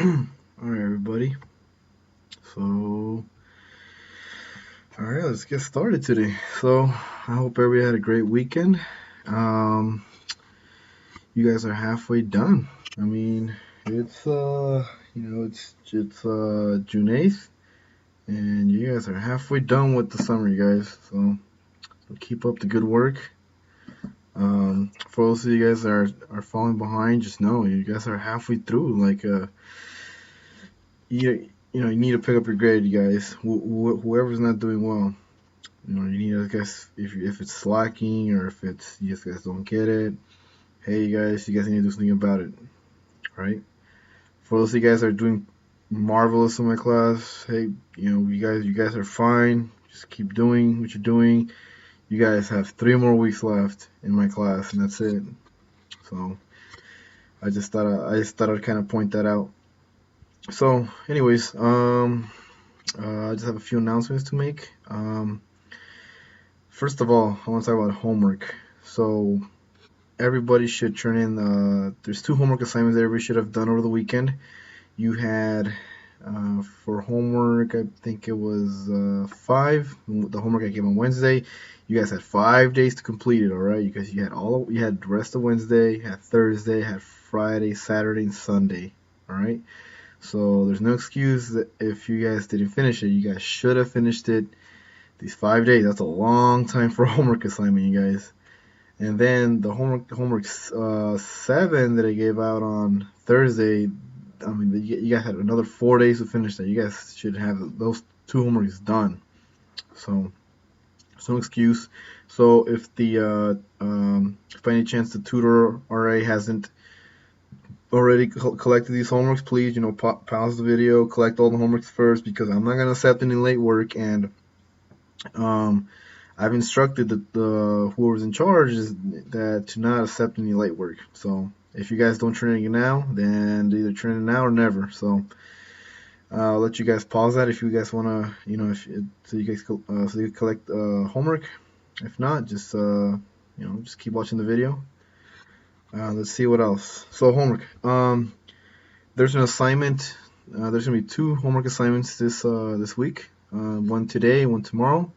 Alright, everybody. So, alright, let's get started today. So, I hope everybody had a great weekend. Um, you guys are halfway done. I mean, it's June 8th, and you guys are halfway done with the summer, you guys. So keep up the good work. For those of you guys that are falling behind, just know you guys are halfway through. You need to pick up your grade, you guys. Whoever's not doing well. You need to guess if it's slacking or if it's you guys don't get it. Hey, you guys need to do something about it, right? For those of you guys that are doing marvelous in my class, hey, you guys are fine. Just keep doing what you're doing. You guys have 3 more weeks left in my class, and that's it. So I just thought I'd kind of point that out. So, anyways, I just have a few announcements to make. First of all, I want to talk about homework. So everybody should turn in. There's 2 homework assignments that everybody should have done over the weekend. You had for homework, I think it was 5. The homework I gave on Wednesday. You guys had 5 days to complete it. All right, because you had the rest of Wednesday, had Thursday, had Friday, Saturday, and Sunday. All right. So there's no excuse that if you guys didn't finish it. You guys should have finished it. These 5 days, that's a long time for a homework assignment, you guys. And then the homework 7 that I gave out on Thursday. I mean, you guys had another 4 days to finish that. You guys should have those 2 homeworks done. So, it's no excuse. So, if by any chance the tutor RA hasn't already collected these homeworks, please, pause the video, collect all the homeworks first, because I'm not gonna accept any late work. And um, I've instructed the whoever's in charge is that to not accept any late work. So if you guys don't turn it now, then either turn it now or never. So I'll let you guys pause that if you guys wanna, so you guys so you collect homework. If not, just keep watching the video. Let's see what else. So homework. There's an assignment. There's gonna be 2 homework assignments this week. One today, one tomorrow.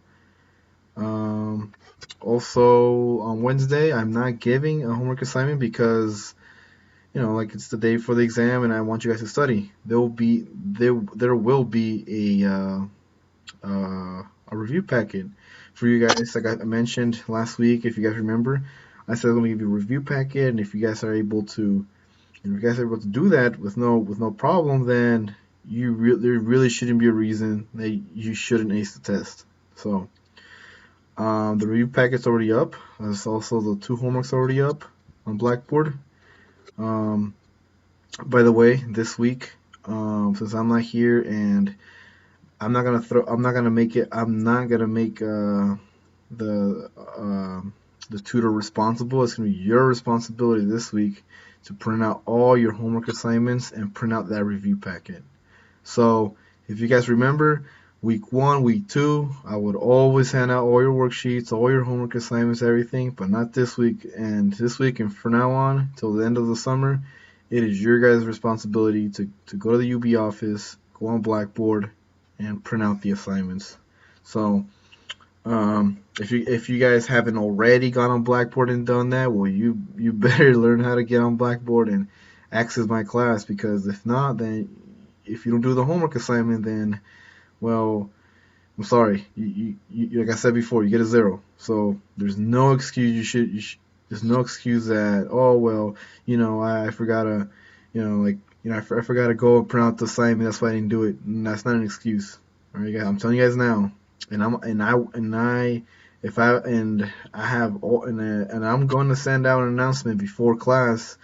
Also on Wednesday, I'm not giving a homework assignment because like it's the day for the exam, and I want you guys to study. There will be a review packet for you guys. Like I mentioned last week, if you guys remember, I said I'm gonna give you a review packet, and if you guys are able to, do that with no problem, then there really shouldn't be a reason that you shouldn't ace the test. So the review packet's already up. There's also the 2 homeworks already up on Blackboard. Um, by the way, this week, since I'm not here and I'm not gonna make it. I'm not gonna make the the tutor responsible. It's gonna be your responsibility this week to print out all your homework assignments and print out that review packet. So if you guys remember, week 1, week 2, I would always hand out all your worksheets, all your homework assignments, everything, but not this week. And this week and from now on till the end of the summer, it is your guys' responsibility to go to the UB office, go on Blackboard, and print out the assignments. So if you guys haven't already gone on Blackboard and done that, well, you better learn how to get on Blackboard and access my class, because if not, then if you don't do the homework assignment, then well, I'm sorry. Like I said before, you get a 0. So there's no excuse. There's no excuse that, oh well, I forgot to, I forgot to go and print out the assignment. That's why I didn't do it. And that's not an excuse. All right, guys. I'm telling you guys now. And I have all and I'm going to send out an announcement before class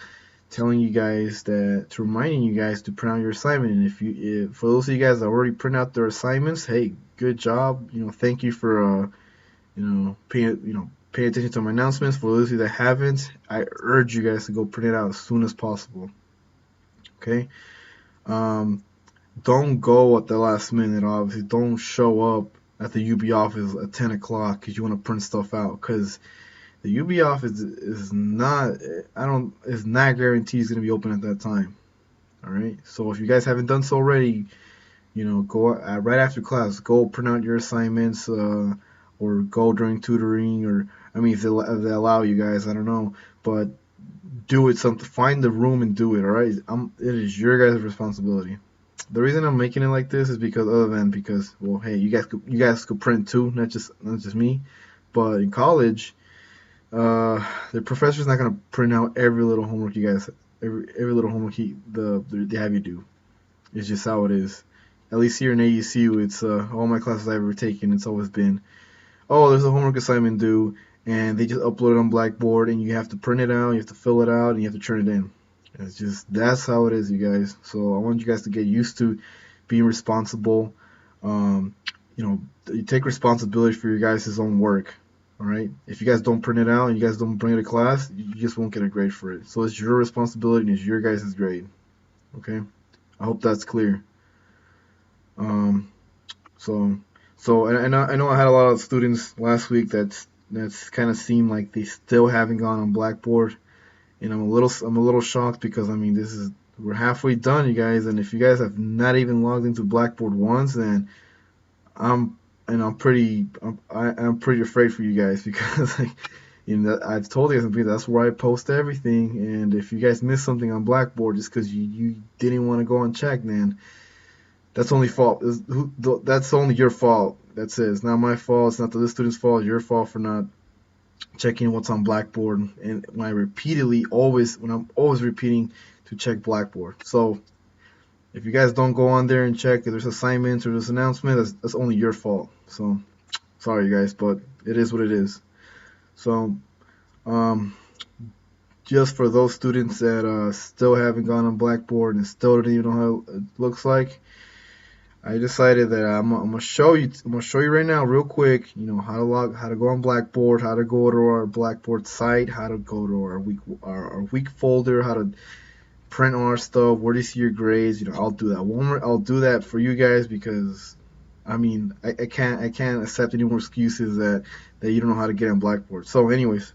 telling you guys to reminding you guys to print out your assignment. And if for those of you guys that already print out their assignments, hey, good job. Thank you for paying attention to my announcements. For those of you that haven't, I urge you guys to go print it out as soon as possible. Okay. Don't go at the last minute. Obviously, don't show up at the UB office at 10 o'clock because you want to print stuff out, because the UB office is not guaranteed it's going to be open at that time. All right. So if you guys haven't done so already, go right after class. Go print out your assignments, or go during tutoring, or I mean, if they allow you guys, I don't know, but do it. Something. Find the room and do it. All right. It is your guys' responsibility. The reason I'm making it like this is because other than because well, hey, you guys could print too, not just me. But in college, the professor's not gonna print out every little homework you guys every little homework they have you do. It's just how it is. At least here in AECU, it's all my classes I've ever taken. It's always been, oh, there's a homework assignment due, and they just upload it on Blackboard, and you have to print it out, you have to fill it out, and you have to turn it in. It's just that's how it is, you guys. So I want you guys to get used to being responsible. Um, you take responsibility for your guys' own work. All right. If you guys don't print it out and you guys don't bring it to class, you just won't get a grade for it. So it's your responsibility and it's your guys' grade. Okay. I hope that's clear. Um, so I know I had a lot of students last week that's kind of seemed like they still haven't gone on Blackboard, and I'm a little shocked because I mean we're halfway done, you guys, and if you guys have not even logged into Blackboard once, then I'm I'm pretty afraid for you guys because like, I've told you guys that's where I post everything, and if you guys miss something on Blackboard just because you didn't want to go and check, then that's only fault. That's only your fault. That's it. It's not my fault. It's not the other student's fault. It's your fault for not checking what's on Blackboard. And when I'm always repeating to check Blackboard. So if you guys don't go on there and check if there's assignments or there's announcement, that's only your fault. So sorry, guys, but it is what it is. So um, just for those students that still haven't gone on Blackboard and still don't even know how it looks like, I decided that I'm gonna show you. I'm gonna show you right now, real quick. How to go on Blackboard, how to go to our Blackboard site, how to go to our week folder, how to print our stuff, where do you see your grades. I'll do that. I'll do that for you guys because, I mean, I can't accept any more excuses that you don't know how to get on Blackboard. So, anyways,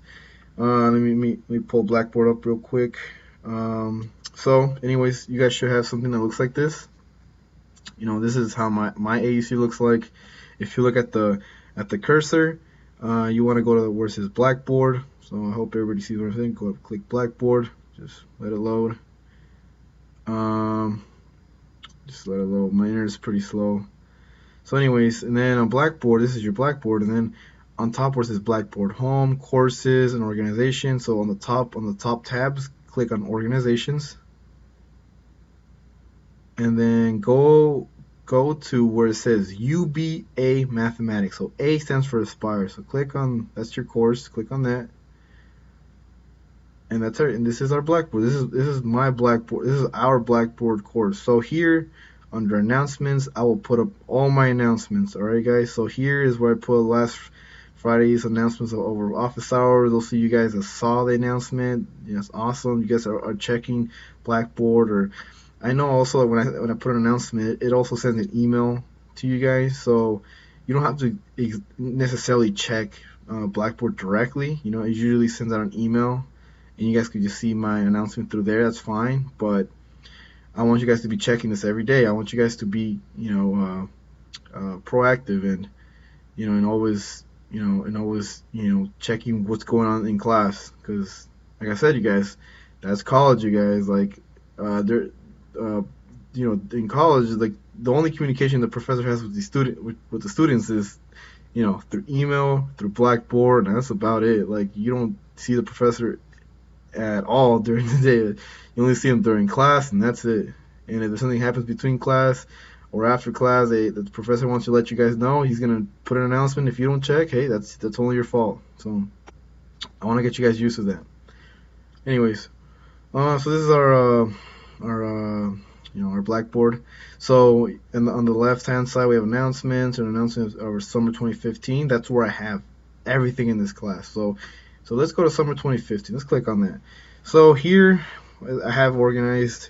let me pull Blackboard up real quick. So, anyways, you guys should have something that looks like this. This is how my AUC looks like. If you look at the cursor, you want to go to where it says Blackboard. So I hope everybody sees what I'm saying. Go up, click Blackboard. Just let it load. Um, just let it load. My internet is pretty slow. So anyways, and then on Blackboard, this is your Blackboard, and then on top where it says Blackboard Home, Courses, and Organization. So on the top tabs, click on Organizations, and then go to where it says UBA Mathematics. So A stands for Aspire. So click on that's your course. Click on that, and this is our Blackboard. This is my Blackboard. This is our Blackboard course. So here under announcements, I will put up all my announcements. All right, guys. So here is where I put last Friday's announcements over office hours. Those of you guys that saw the announcement, that's awesome. You guys are checking Blackboard. Or I know also when I put an announcement, it also sends an email to you guys, so you don't have to necessarily check Blackboard directly. It usually sends out an email, and you guys can just see my announcement through there. That's fine, but I want you guys to be checking this every day. I want you guys to be, proactive and always, checking what's going on in class. Because, like I said, you guys, that's college. You guys, like, in college, like the only communication the professor has with the students is, through email, through Blackboard, and that's about it. Like you don't see the professor at all during the day. You only see him during class, and that's it. And if something happens between class or after class, the professor wants to let you guys know. He's gonna put an announcement. If you don't check, hey, that's only your fault. So I want to get you guys used to that. Anyways, so this is our Blackboard. So on the left hand side we have announcements and announcements of summer 2015. That's where I have everything in this class. So let's go to summer 2015. Let's click on that. So here I have organized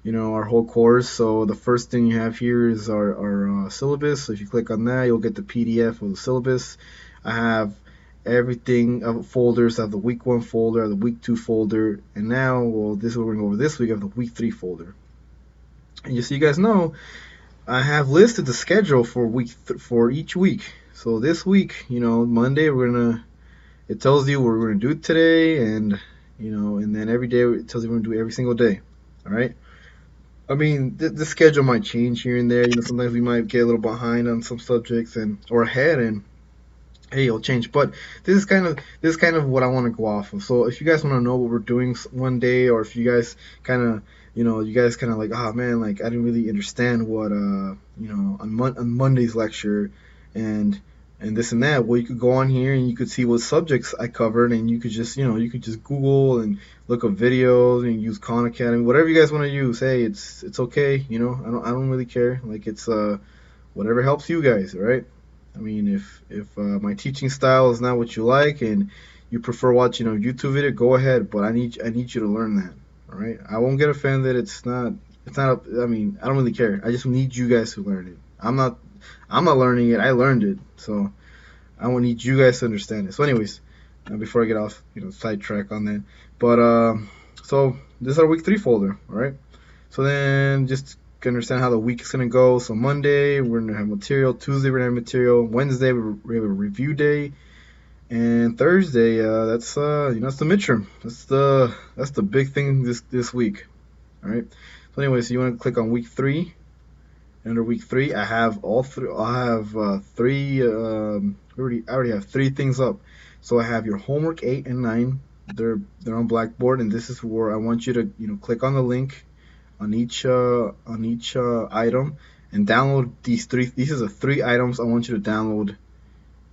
our whole course. So the first thing you have here is our syllabus. So if you click on that, you'll get the PDF of the syllabus. I have everything of folders. I have the week 1 folder, I have the week 2 folder, and now, well, this is what we're going to go over this week. I have the week 3 folder. And just so you guys know, I have listed the schedule for for each week. So this week, Monday we're gonna. It tells you what we're gonna do today, and and then every day it tells you we're gonna do every single day. All right. I mean, the schedule might change here and there. Sometimes we might get a little behind on some subjects and or ahead, and hey, it'll change. But this is kind of what I want to go off of. So if you guys want to know what we're doing one day, or if you guys kind of you guys kind of like, oh man, like I didn't really understand what on Monday's lecture, and this and that. Well, you could go on here and you could see what subjects I covered, and you could just Google and look up videos and use Khan Academy, whatever you guys want to use. Hey, it's okay. I don't really care. Like it's whatever helps you guys, right? I mean, if my teaching style is not what you like and you prefer watching a YouTube video, go ahead. But I need you to learn that. All right. I won't get offended. It's not. I mean, I don't really care. I just need you guys to learn it. I'm not learning it. I learned it. So I will need you guys to understand it. So, anyways, before I get off, sidetrack on that. But so this is our week 3 folder. All right. So then just understand how the week is gonna go. So Monday we're gonna have material. Tuesday we're gonna have material. Wednesday we have a review day, and Thursday that's the midterm. That's the big thing this week. All right. So anyway, so you want to click on week 3. Under week 3, I have all three. I have three. I already have 3 things up. So I have your homework 8 and 9. They're on Blackboard, and this is where I want you to click on the link on each item and download these 3. These are the 3 items I want you to download.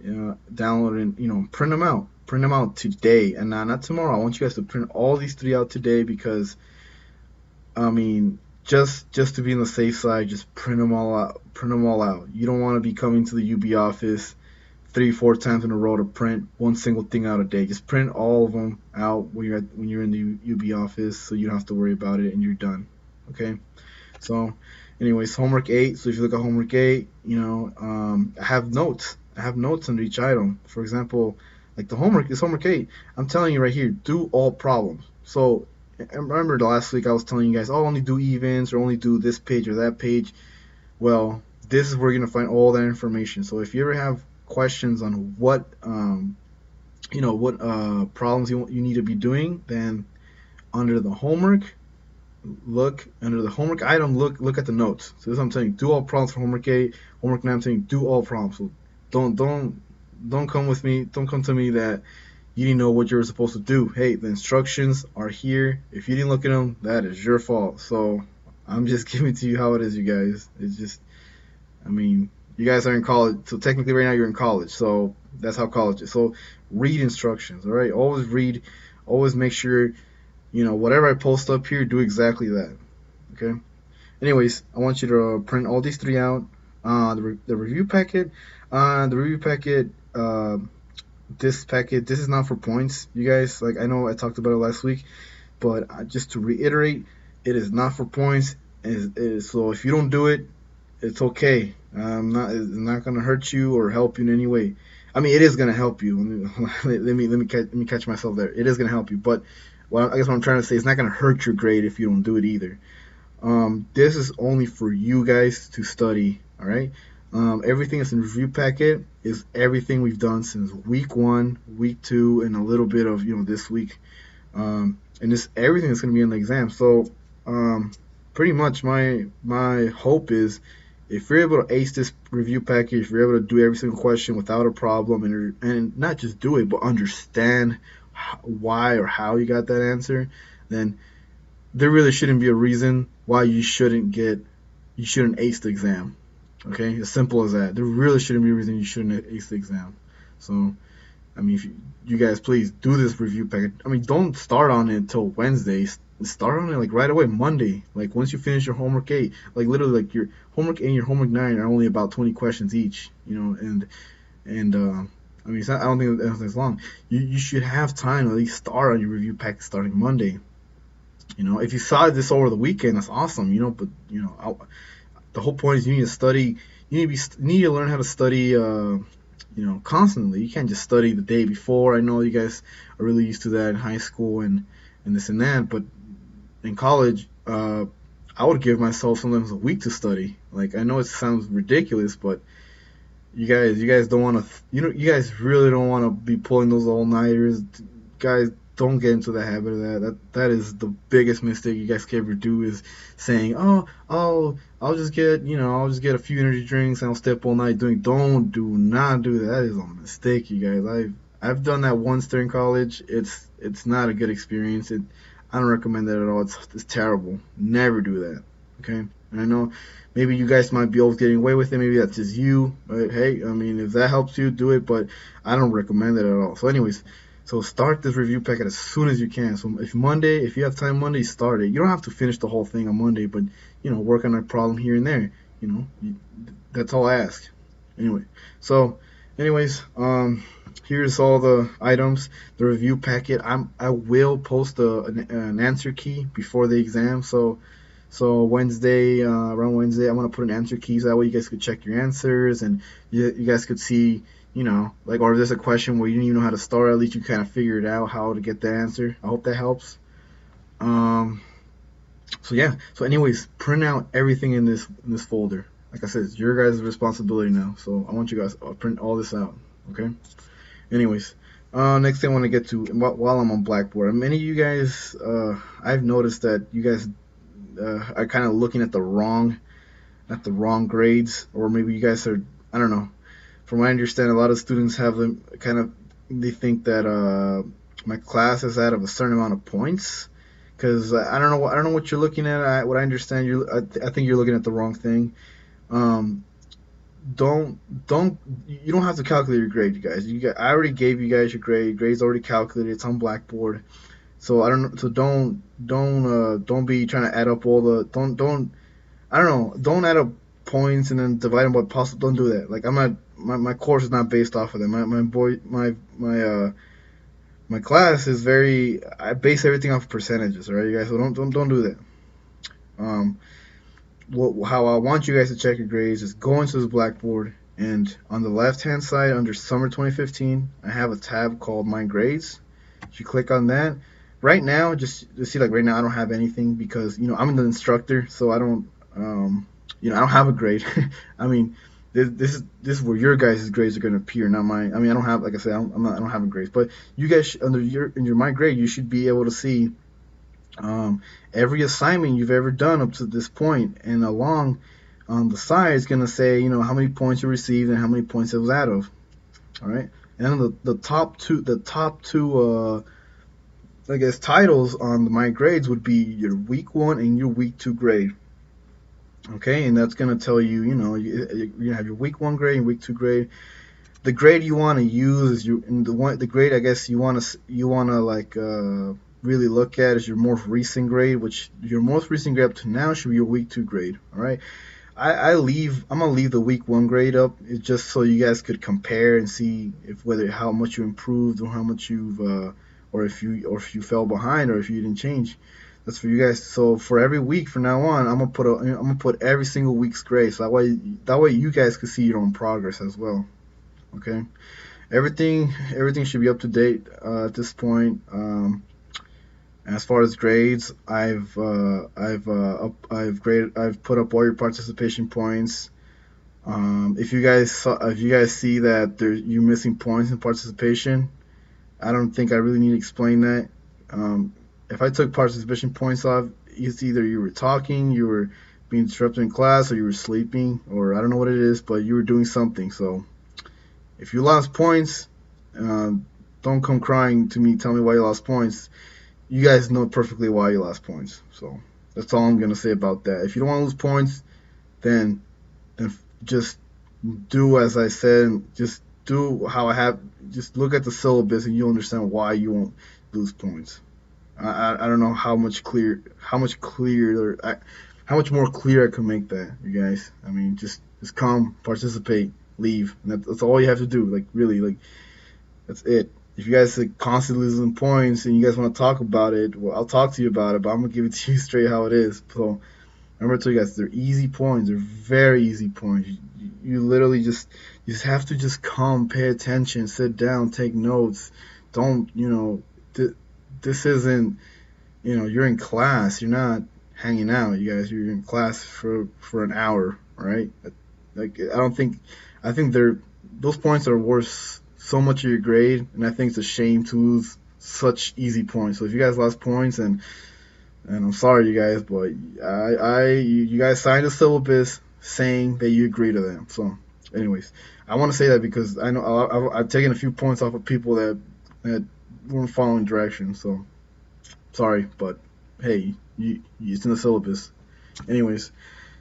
Download and print them out. Print them out today, and not tomorrow. I want you guys to print all these 3 out today because, I mean, just to be on the safe side, just print them all out. Print them all out. You don't want to be coming to the UB office 3-4 times in a row to print one single thing out a day. Just print all of them out when you're in the UB office, so you don't have to worry about it and you're done. Okay. So, anyways, homework 8. So if you look at homework 8, I have notes. I have notes under each item. For example, like the homework is homework 8. I'm telling you right here, do all problems. So I remember the last week I was telling you guys, oh, only do events or only do this page or that page. Well, this is where you're gonna find all that information. So if you ever have questions on what problems you need to be doing, then under the homework, look under the homework item. Look at the notes. So this is what I'm telling you. Do all problems for homework 8. Homework 9, I'm telling you, do all problems. So don't come with me. Don't come to me that you didn't know what you were supposed to do. Hey, the instructions are here. If you didn't look at them, that is your fault. So I'm just giving to you how it is, you guys. It's just, I mean, you guys are in college, so technically right now you're in college. So that's how college is. So read instructions, all right? Always read. Always make sure, whatever I post up here, do exactly that. Okay. Anyways, I want you to print all these 3 out. The review packet. The review packet. This packet. This is not for points, you guys. Like I know I talked about it last week, but just to reiterate, it is not for points. So if you don't do it, it's okay. It's not gonna hurt you or help you in any way. I mean, it is gonna help you. Let me catch myself there. It is gonna help you, but I guess what I'm trying to say is not gonna hurt your grade if you don't do it either. This is only for you guys to study. All right. Everything that's in the review packet is everything we've done since week 1, week 2, and a little bit of this week. And this everything is going to be in the exam. So pretty much my hope is if you're able to ace this review package, if you're able to do every single question without a problem, and not just do it, but understand why or how you got that answer, then there really shouldn't be a reason why you shouldn't ace the exam. Okay, as simple as that. There really shouldn't be a reason you shouldn't ace the exam. So, I mean, if you guys please do this review packet. I mean, don't start on it until Wednesday. Start on it like right away, Monday. Like once you finish your homework 8, like literally, like your homework 8 and your homework 9 are only about 20 questions each. And I mean, I don't think it's as long. You should have time to at least start on your review packet starting Monday. If you saw this over the weekend, that's awesome. But the whole point is you need to study. You need to learn how to study. Constantly. You can't just study the day before. I know you guys are really used to that in high school and this and that, but in college, I would give myself sometimes a week to study. Like I know it sounds ridiculous, but you guys don't want to, you guys really don't want to be pulling those all nighters. Guys, don't get into the habit of that. That is the biggest mistake you guys can ever do is saying, I'll just get, I'll just get a few energy drinks and I'll stay up all night doing. Do not do that. That is a mistake, you guys. I've done that once during college. It's not a good experience. I don't recommend that at all. It's terrible. Never do that. Okay. And I know maybe you guys might be always getting away with it. Maybe that's just you. But hey, I mean, if that helps you, do it. But I don't recommend it at all. So, anyways, so start this review packet as soon as you can. So if you have time Monday, start it. You don't have to finish the whole thing on Monday, but work on a problem here and there. That's all I ask. Anyway, so anyways, here's all the items, the review packet. I will post an answer key before the exam. So Wednesday, around Wednesday, I'm gonna put an answer key so that way you guys could check your answers and you guys could see, like, or if there's a question where you didn't even know how to start, at least you kind of figured out how to get the answer. I hope that helps. Um, so yeah. So anyways, print out everything in this folder. Like I said, it's your guys' responsibility now. So I want you guys to print all this out. Okay. Anyways, next thing I want to get to while I'm on Blackboard. Many of you guys, I've noticed that you guys are kind of looking at the wrong grades, or maybe you guys are, I don't know. From what I understand, a lot of students have them they think that my class is out of a certain amount of points. Because I don't know what you're looking at. What I understand, I think you're looking at the wrong thing. Um, don't you don't have to calculate your grade, you guys. I already gave you guys your grade. Grade's already calculated. It's on Blackboard. So I don't. So don't be trying to add up all the don't I don't know. Don't add up points and then divide them by possible. Don't do that. Like I'm not my course is not based off of that. My class is very. I base everything off percentages, right, you guys? So don't do that. Um, how I want you guys to check your grades is go into this Blackboard and on the left hand side under Summer 2015, I have a tab called My Grades. If you click on that, right now, just see, like, right now I don't have anything because I'm an instructor, so I don't I don't have a grade. I mean, this is where your guys' grades are going to appear, not mine. I mean, I don't have, like I said, I don't have a grade, but you guys under your My Grade, you should be able to see every assignment you've ever done up to this point, and along on the side it's going to say how many points you received and how many points it was out of. All right, and then the top two I guess titles on My Grades would be your week 1 and your week 2 grade. Okay, and that's gonna tell you, you're gonna have your week 1 grade and week 2 grade. The grade you want to use is the grade I guess you wanna like really look at is your most recent grade, which your most recent grade up to now should be your week 2 grade. All right, I'm gonna leave the week 1 grade up. It's just so you guys could compare and see if whether how much you improved or how much you've or if you fell behind or if you didn't change. That's for you guys. So for every week from now on, I'm gonna put every single week's grade. So that way you guys can see your own progress as well. Okay, everything should be up to date at this point. As far as grades, I've put up all your participation points. If you guys see that you're missing points in participation, I don't think I really need to explain that. If I took participation points off, it's either you were talking, you were being disrupted in class, or you were sleeping, or I don't know what it is, but you were doing something. So if you lost points, don't come crying to me, tell me why you lost points. You guys know perfectly why you lost points. So that's all I'm gonna say about that. If you don't want to lose points, then just do as I said. Just do how I have. Just look at the syllabus, and you'll understand why you won't lose points. I don't know how much how much more clear I can make that, you guys. I mean, just come, participate, leave. And that's all you have to do. Like really, like that's it. If you guys are constantly losing points and you guys want to talk about it, well, I'll talk to you about it. But I'm gonna give it to you straight how it is. So remember, to you guys, they're easy points. They're very easy points. You literally you just have to just come, pay attention, sit down, take notes. Don't this isn't you're in class. You're not hanging out. You guys, you're in class for an hour, right? Like I don't think, I think those points are worth so much of your grade, and I think it's a shame to lose such easy points. So if you guys lost points, and I'm sorry, you guys, but you guys signed a syllabus saying that you agree to them. So, anyways, I want to say that because I know I've taken a few points off of people that weren't following directions. So, sorry, but hey, it's in the syllabus. Anyways,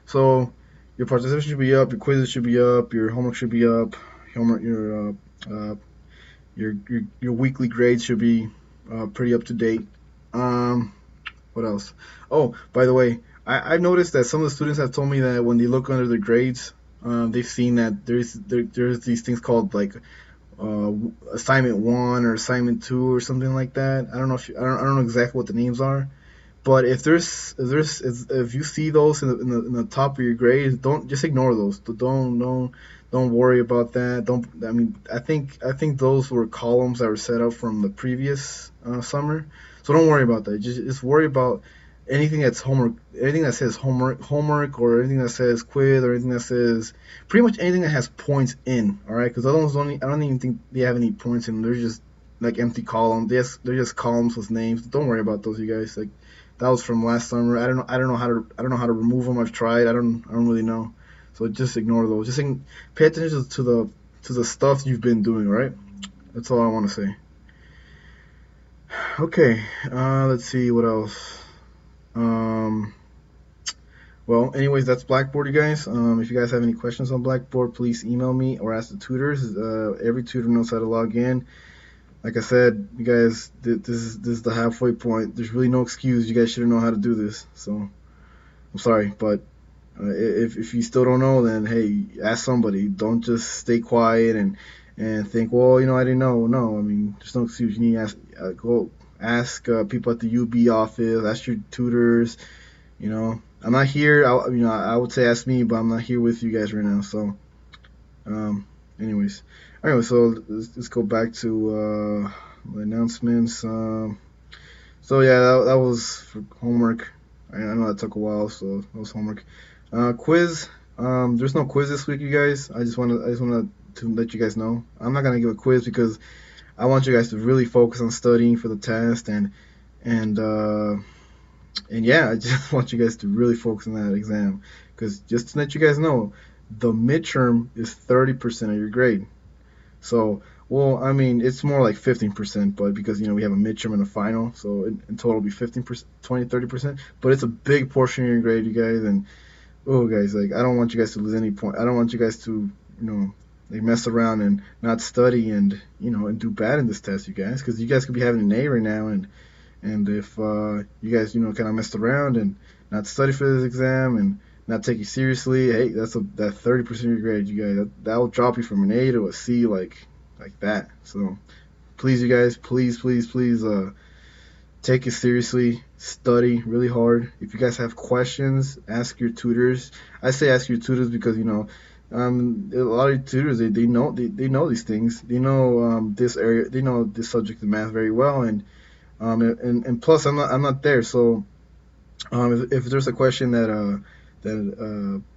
so your participation should be up, your quizzes should be up, your homework should be up, your weekly grades should be pretty up to date. Um, what else? Oh, by the way, I've noticed that some of the students have told me that when they look under their grades, they've seen that there's these things called like uh, assignment one or assignment two or something like that. I don't know I don't know exactly what the names are, but if you see those in the top of your grades, don't just ignore those. Don't worry about that. Don't I mean I think those were columns that were set up from the previous summer. So don't worry about that. Just worry about anything that's homework, anything that says homework, or anything that says quiz, or anything that says pretty much anything that has points in. All right, because those don't. I don't even think they have any points in. They're just like empty columns. They're just columns with names. Don't worry about those, you guys. Like that was from last summer. I don't know how to. I don't know how to remove them. I've tried. I don't really know. So just ignore those. Pay attention to the stuff you've been doing. All right. That's all I want to say. Okay. Let's see what else. Um, well, anyways, that's Blackboard, you guys. If you guys have any questions on Blackboard, please email me or ask the tutors. Every tutor knows how to log in. Like I said, you guys, this is the halfway point. There's really no excuse. You guys should know how to do this. So I'm sorry, but if you still don't know, then hey, ask somebody. Don't just stay quiet and think, well, I didn't know. No, I mean, there's no excuse. You need to go ask people at the UB office. Ask your tutors. I'm not here. I would say ask me, but I'm not here with you guys right now. So, anyways, anyway, so let's go back to the announcements. So yeah, that was for homework. I know that took a while, so that was homework. Quiz. There's no quiz this week, you guys. I just wanna to let you guys know. I'm not gonna give a quiz because I want you guys to really focus on studying for the test and and yeah, I just want you guys to really focus on that exam because just to let you guys know, the midterm is 30% of your grade. So, well, I mean, it's more like 15%, but because we have a midterm and a final, so in total it'll be 15%, 20, 30%. But it's a big portion of your grade, you guys, and oh, guys, like I don't want you guys to lose any point. I don't want you guys to, like mess around and not study and and do bad in this test, you guys, because you guys could be having an A right now, and if you guys kind of messed around and not study for this exam and not take it seriously, hey, that 30% of your grade, you guys, that will drop you from an A to a C like that. So please, you guys, please, take it seriously. Study really hard. If you guys have questions, ask your tutors. I say ask your tutors because a lot of tutors they know these things. They know this area. They know this subject of math very well, and plus I'm not there. So if there's a question that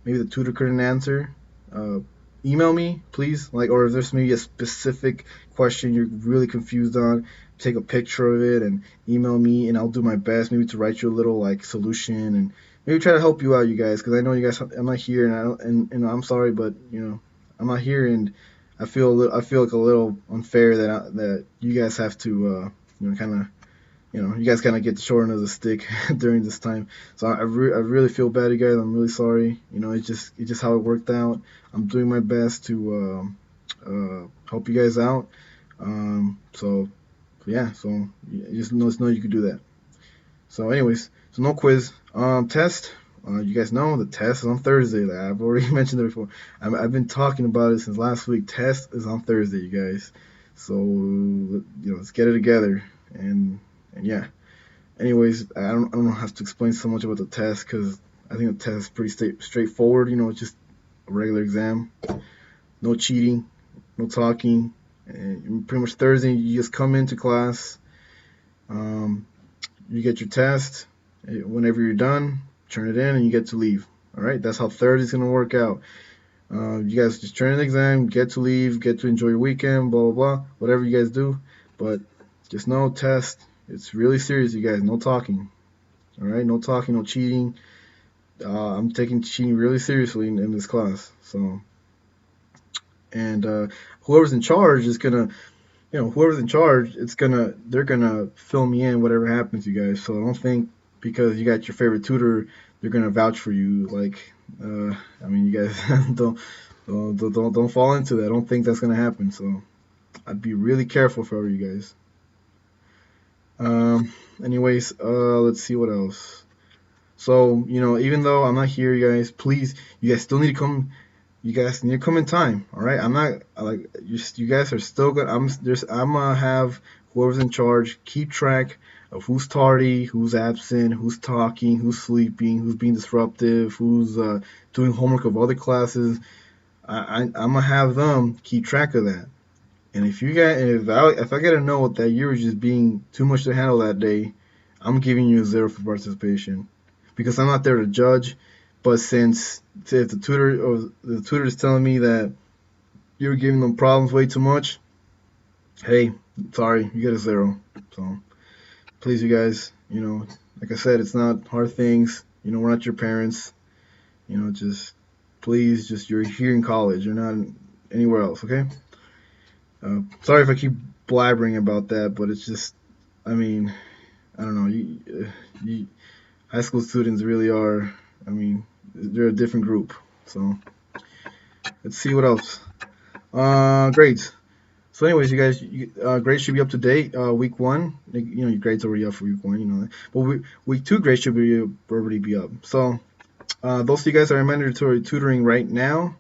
maybe the tutor couldn't answer, uh, email me, please. Like, or if there's maybe a specific question you're really confused on, take a picture of it and email me, and I'll do my best maybe to write you a little like solution and maybe try to help you out, you guys, because I know you guys. I'm not here, and I don't, and I'm sorry, but I'm not here, and I feel like a little unfair that you guys have to kind of you guys kind of get the short end of the stick during this time. So I really feel bad, you guys. I'm really sorry. It's just how it worked out. I'm doing my best to help you guys out. So yeah, so you just know you could do that. So anyways, so no quiz. Test. You guys know the test is on Thursday. Like I've already mentioned it before. I've been talking about it since last week. Test is on Thursday, you guys. So let's get it together and yeah. Anyways, I don't have to explain so much about the test because I think the test is pretty straightforward. It's just a regular exam. No cheating, no talking. And pretty much Thursday, you just come into class. Um, you get your test. Whenever you're done, turn it in, and you get to leave. All right, that's how third is gonna work out. You guys just turn in the exam, get to leave, get to enjoy your weekend, blah blah blah, whatever you guys do. But just know test. It's really serious, you guys. No talking. All right, no talking, no cheating. I'm taking cheating really seriously in this class. So, and whoever's in charge is gonna, whoever's in charge, they're gonna fill me in whatever happens, you guys. So don't think because you got your favorite tutor, they're gonna vouch for you. Like, I mean, you guys don't fall into that. I don't think that's gonna happen. So I'd be really careful for you guys. Anyways, let's see what else. So, even though I'm not here, you guys, please, you guys still need to come. You guys need to come in time. All right. I'm not like you guys are still good. I'm gonna have whoever's in charge keep track of who's tardy, who's absent, who's talking, who's sleeping, who's being disruptive, who's doing homework of other classes. I'm gonna have them keep track of that. And if I get a note that you were just being too much to handle that day, I'm giving you a zero for participation because I'm not there to judge. But since if the tutor is telling me that you're giving them problems way too much, hey, sorry, you get a zero. So please, you guys, like I said, it's not hard things. We're not your parents. Just please, just you're here in college. You're not anywhere else. Okay. Sorry if I keep blabbering about that, but it's just, I mean, I don't know. High school students really are. I mean, they're a different group. So let's see what else. Grades. So, anyways, you guys, grades should be up to date. Week one, your grades already up for week one. That. But week two grades should already be up. So, those of you guys that are mandatory tutoring right now,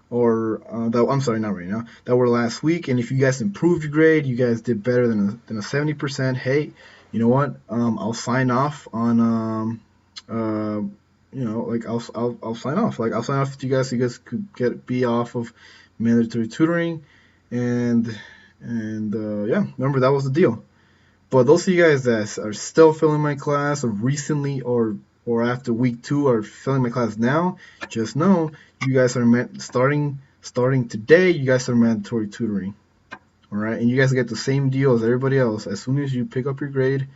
or I'm sorry, not right now, that were last week. And if you guys improved your grade, you guys did better than a 70%. Hey, you know what? I'll sign off on like I'll sign off. Like I'll sign off with you guys so you guys could be off of mandatory tutoring, and yeah, remember that was the deal. But those of you guys that are still filling my class, or recently, or after week two, are filling my class now, just know you guys are starting today. You guys are mandatory tutoring, all right, and you guys get the same deal as everybody else. As soon as you pick up your grade,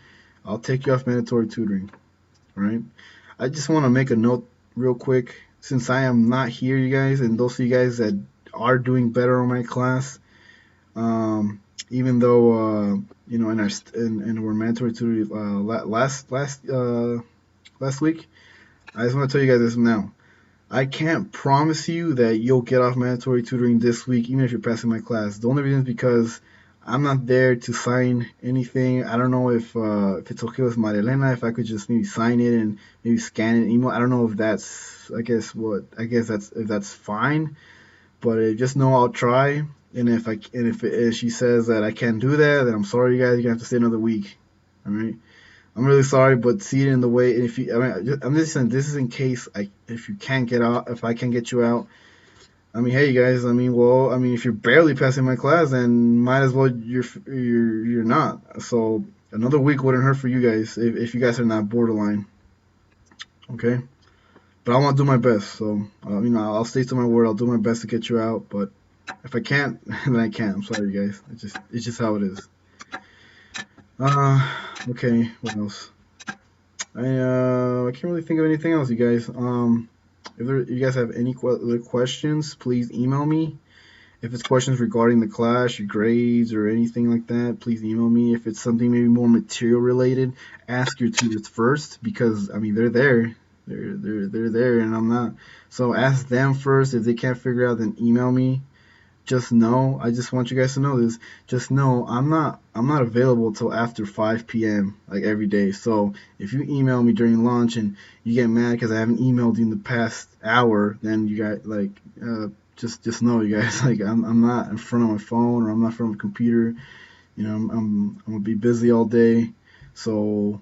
I'll take you off mandatory tutoring, all right. I just want to make a note real quick, since I am not here, you guys, and those of you guys that are doing better on my class, even though in our we're mandatory to last week. I just want to tell you guys this now. I can't promise you that you'll get off mandatory tutoring this week, even if you're passing my class. The only reason is because I'm not there to sign anything. I don't know if it's okay with Marilena, if I could just maybe sign it and maybe scan it, email. I don't know if that's. I guess that's if that's fine. But just know I'll try. And if she says that I can't do that, then I'm sorry, you guys. You're gonna have to stay another week. All right. I'm really sorry, but see it in the way. If you, I'm just saying this is in case if you can't get out, if I can't get you out. I mean, hey, you guys. If you're barely passing my class, then might as well you're not. So another week wouldn't hurt for you guys if you guys are not borderline. Okay. But I want to do my best. So I'll stay to my word. I'll do my best to get you out. But if I can't, then I can't. I'm sorry, guys. It's just how it is. Okay. What else? I can't really think of anything else, you guys. If you guys have any other questions, please email me. If it's questions regarding the class, your grades, or anything like that, please email me. If it's something maybe more material related, ask your tutors first because they're there. They're there, and I'm not. So ask them first. If they can't figure out, then email me. Just know, I just want you guys to know this. Just know I'm not available till after 5 p.m. like every day. So if you email me during lunch and you get mad because I haven't emailed you in the past hour, then you got just know, you guys, like I'm not in front of my phone, or I'm not in front of a computer. I'm gonna be busy all day. So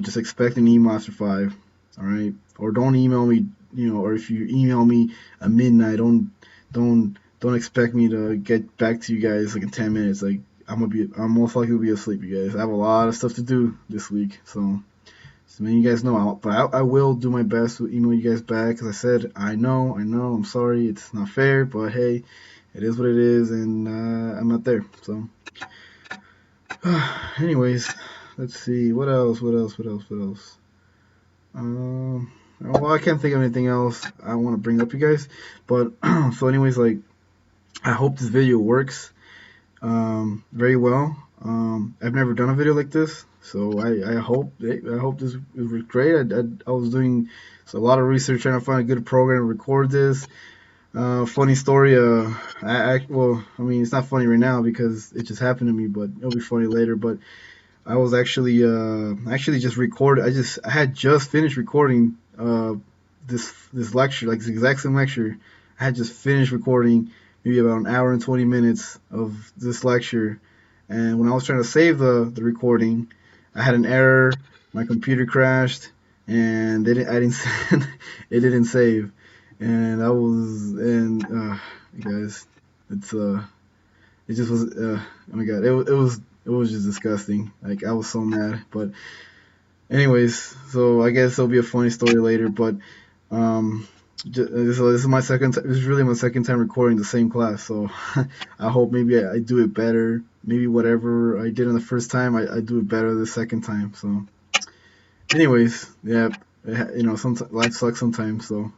just expect an email after 5. All right, or don't email me. Or if you email me at midnight, don't expect me to get back to you guys like in 10 minutes. Like I'm most likely to be asleep, you guys. I have a lot of stuff to do this week, so So you guys know, I will do my best to email you guys back. As I said, I know, I'm sorry, it's not fair, but hey, it is what it is, and I'm not there. So, anyways, let's see, what else? Well, I can't think of anything else I want to bring up, you guys. But so, anyways, like, I hope this video works very well. I've never done a video like this, so I hope this was great. I was doing a lot of research trying to find a good program to record this. Funny story. Well, I mean, it's not funny right now because it just happened to me, but it'll be funny later. But I was actually just recorded. I had just finished recording this lecture, like this exact same lecture. I had just finished recording maybe about an hour and 20 minutes of this lecture, and when I was trying to save the recording, I had an error. My computer crashed, and I didn't it didn't save, and you guys, it just was oh my god, it was just disgusting. Like, I was so mad, but anyways, so I guess it'll be a funny story later. But this is my second. This is really my second time recording the same class, so I hope maybe I do it better. Maybe whatever I did in the first time, I do it better the second time. So, anyways, yeah, sometimes life sucks sometimes. So,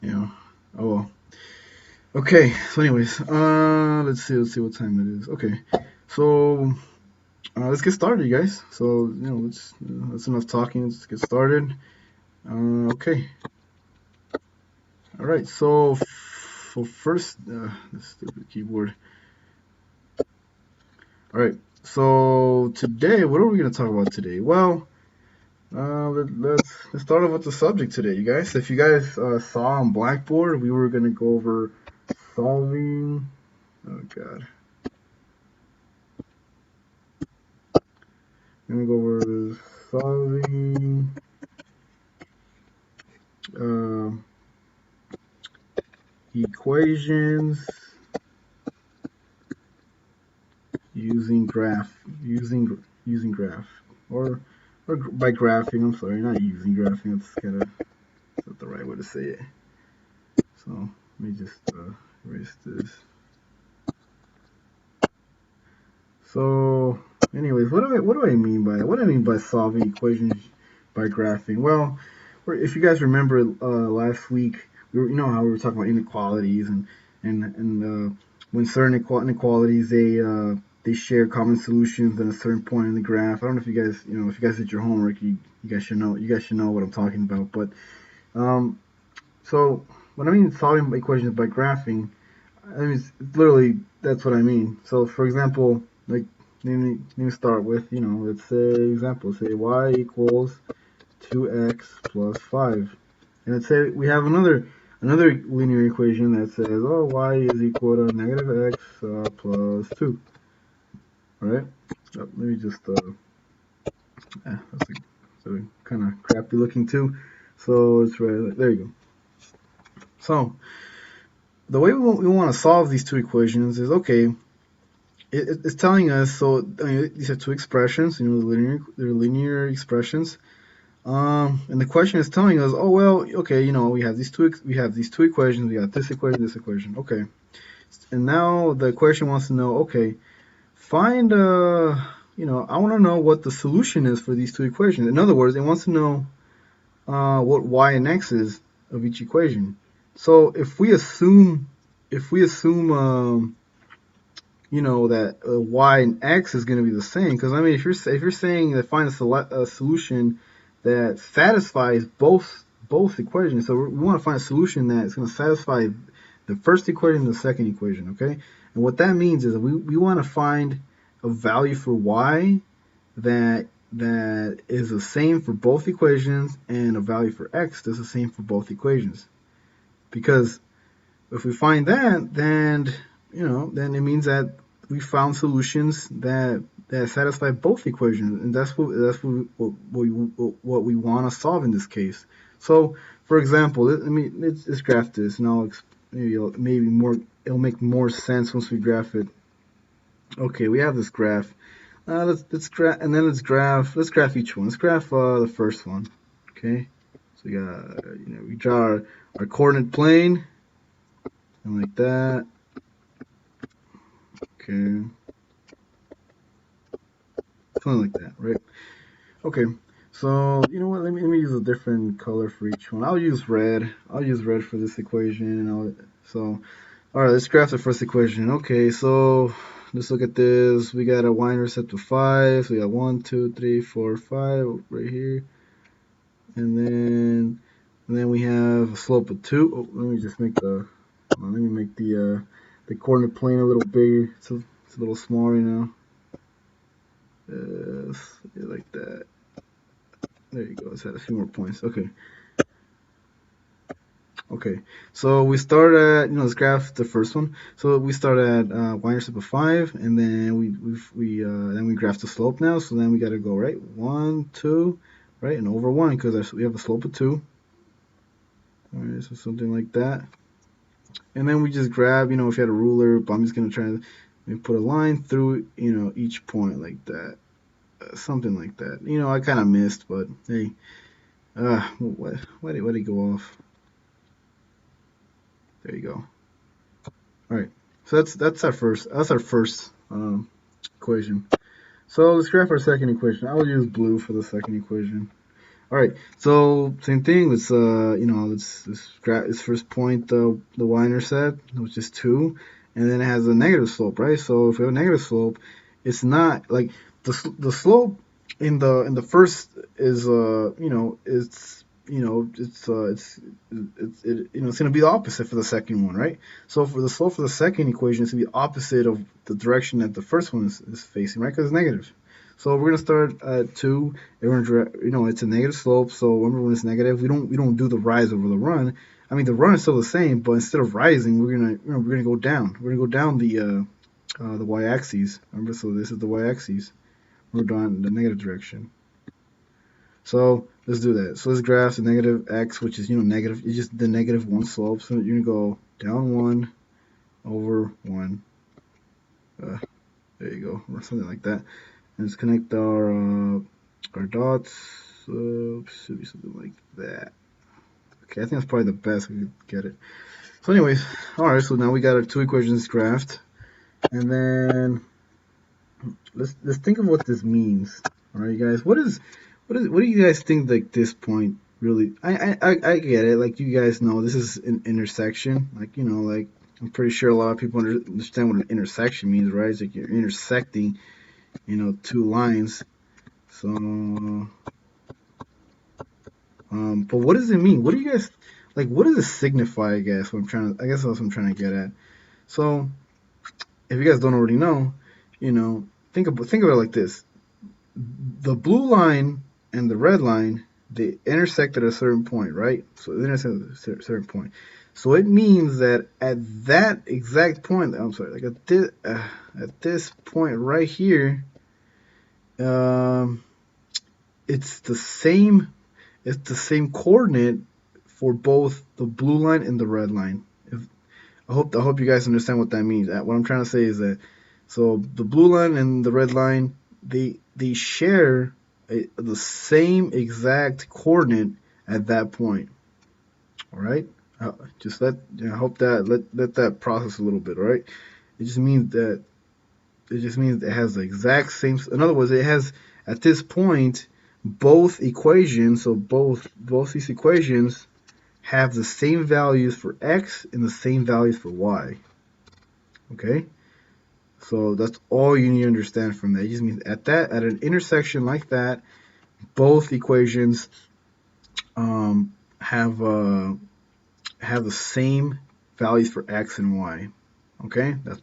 oh well. Okay, so anyways, let's see what time it is. Okay, so let's get started, you guys. So that's enough talking. Let's get started. Okay. All right. So first, this stupid keyboard. All right. So today, what are we gonna talk about today? Well, let's start off with the subject today, you guys. If you guys saw on Blackboard, we were gonna go over solving. Oh God. I'm gonna go over solving equations using graph or by graphing. I'm sorry, not using graphing. That's kind of not the right way to say it. So let me just erase this. So, anyways, what do I mean by solving equations by graphing? Well, if you guys remember last week, you know how we were talking about inequalities and when certain inequalities they share common solutions at a certain point in the graph. I don't know if you guys if you guys did your homework, you guys should know what I'm talking about. But so when I mean solving equations by graphing, I mean it's literally that's what I mean. So for example, like let me start with let's say y equals 2x plus 5, and let's say we have another linear equation that says y is equal to negative x plus 2. All right. Let me just that's kind of crappy looking too. So it's right there. You go. So the way we want to solve these two equations is okay. It's telling us, so these are two expressions, they're linear expressions. And the question is telling us, oh well, okay, we have these two equations, we got this equation, okay. And now the question wants to know, okay, find I want to know what the solution is for these two equations. In other words, it wants to know what y and x is of each equation. So if we assume that y and x is going to be the same, because I mean, if you're saying that find a solution that satisfies both equations, so we want to find a solution that's going to satisfy the first equation and the second equation, okay? And what that means is that we want to find a value for y that is the same for both equations and a value for x that's the same for both equations. Because if we find that, then it means that we found solutions that satisfy both equations, and that's what we want to solve in this case. So, for example, let's graph this, and it'll make more sense once we graph it. Okay, we have this graph. let's graph, and then let's graph each one. Let's graph the first one. Okay. So we got we draw our coordinate plane and like that. Okay. Something like that, right? Okay. So you know what? Let me use a different color for each one. I'll use red. I'll use red for this equation. So all right, let's graph the first equation. Okay, so let's look at this. We got a y-intercept of 5. So we got 1, 2, 3, 4, 5 right here. And then we have a slope of 2. Oh, let me just make the coordinate plane a little bigger. It's a little smaller now. Like that. There you go. Let's add a few more points. Okay. Okay, so we start at, let's graph the first one. So we start at y-intercept of 5, and then we graph the slope now. So then we got to go, right, 1, 2, right, and over 1, because we have a slope of 2. All right, so something like that. And then we just grab, if you had a ruler, but I'm just going to try to put a line through, each point like that. Something like that. I kind of missed, but hey, why did it go off? There you go. All right, so that's our first equation. So let's graph our second equation. I'll use blue for the second equation. All right, so same thing. Let's graph its first point, the y-intercept, which is 2, and then it has a negative slope, right? So if we have a negative slope, it's not like the slope in the first is it's going to be the opposite for the second one, right? So for the slope for the second equation, it's going to be opposite of the direction that the first one is facing, right? Because it's negative. So we're going to start at 2. And it's a negative slope. So remember, when it's negative, we don't do the rise over the run. I mean, the run is still the same, but instead of rising, we're gonna go down. We're gonna go down the y-axis. Remember, so this is the y-axis. We're down the negative direction. So let's do that. So let's graph the negative x, which is negative. It's just the -1 slope. So you're gonna go down 1 over 1. There you go, or something like that. And let's connect our dots. Should be something like that. Okay, I think that's probably the best we could get it. So anyways, all right. So now we got our 2 equations graphed, and then let's think of what this means. All right, you guys. What do you guys think, like, this point really? I get it. Like, you guys know this is an intersection. Like, like, I'm pretty sure a lot of people understand what an intersection means, right? It's like you're intersecting, 2 lines. So, but what does it mean? What do you guys like? What does it signify? I guess that's what I'm trying to get at. So, if you guys don't already know, think about it like this: the blue line and the red line, they intersect at a certain point, right? So they intersect at a certain point. So it means that at that exact point, I'm sorry, like at this point right here, it's the same coordinate for both the blue line and the red line. I hope you guys understand what that means. What I'm trying to say is that, so the blue line and the red line, they share the same exact coordinate at that point. All right, just I hope that let that process a little bit. All right, it just means it has the exact same. In other words, it has at this point both equations. So both these equations have the same values for x and the same values for y. Okay, so that's all you need to understand from that. It just means at an intersection like that, both equations have the same values for x and y. Okay, that's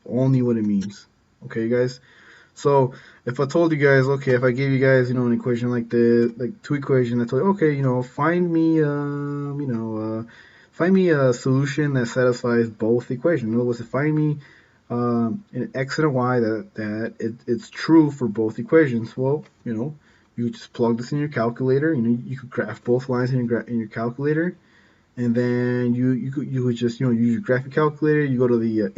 only what it means. Okay, you guys. So if I told you guys, okay, if I gave you guys, an equation like this, like 2 equations, I told you, okay, find me a solution that satisfies both equations. In other words, find me an x and a y it's true for both equations. Well, you just plug this in your calculator. You could graph both lines in your calculator, and then you could just use your graphic calculator. You go to the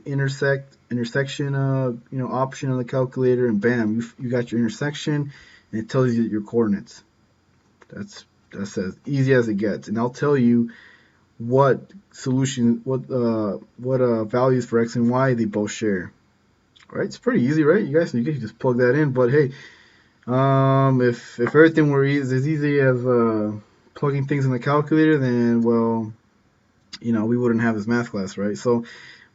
intersection option on the calculator, and bam, you got your intersection, and it tells you your coordinates. That's as easy as it gets, and I'll tell you what values for x and y they both share. Right? It's pretty easy, right? You can just plug that in. But hey, if everything were as easy as plugging things in the calculator, then well, we wouldn't have this math class, right? So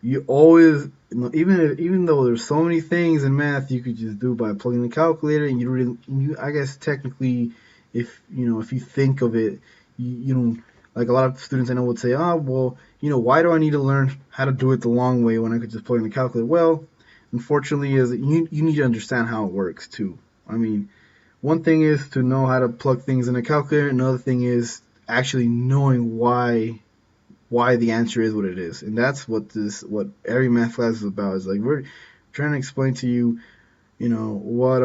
you always, even though there's so many things in math you could just do by plugging the calculator, and I guess technically, if you think of it, you don't, like a lot of students I know would say, oh well, why do I need to learn how to do it the long way when I could just plug in the calculator? Well, unfortunately, is you need to understand how it works too. I mean, one thing is to know how to plug things in a calculator. Another thing is actually knowing why the answer is what it is, and that's what every math class is about. Is like we're trying to explain to you, what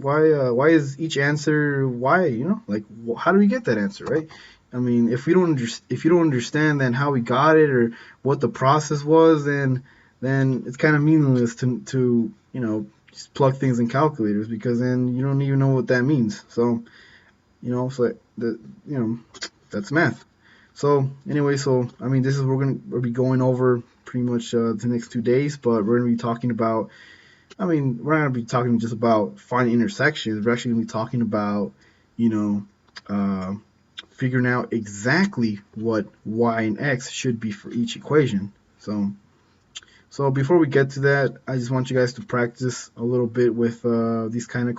why is each answer why, like how do we get that answer, right? I mean, if you don't understand then how we got it or what the process was, then it's kind of meaningless to just plug things in calculators, because then you don't even know what that means. So so that's math. So anyway, so I mean, this is what we'll be going over pretty much the next 2 days, but we're gonna be talking about. I mean, we're not gonna be talking just about finding intersections. We're actually gonna be talking about, you know, uh, figuring out exactly what y and x should be for each equation. So before we get to that, I just want you guys to practice a little bit with these kind of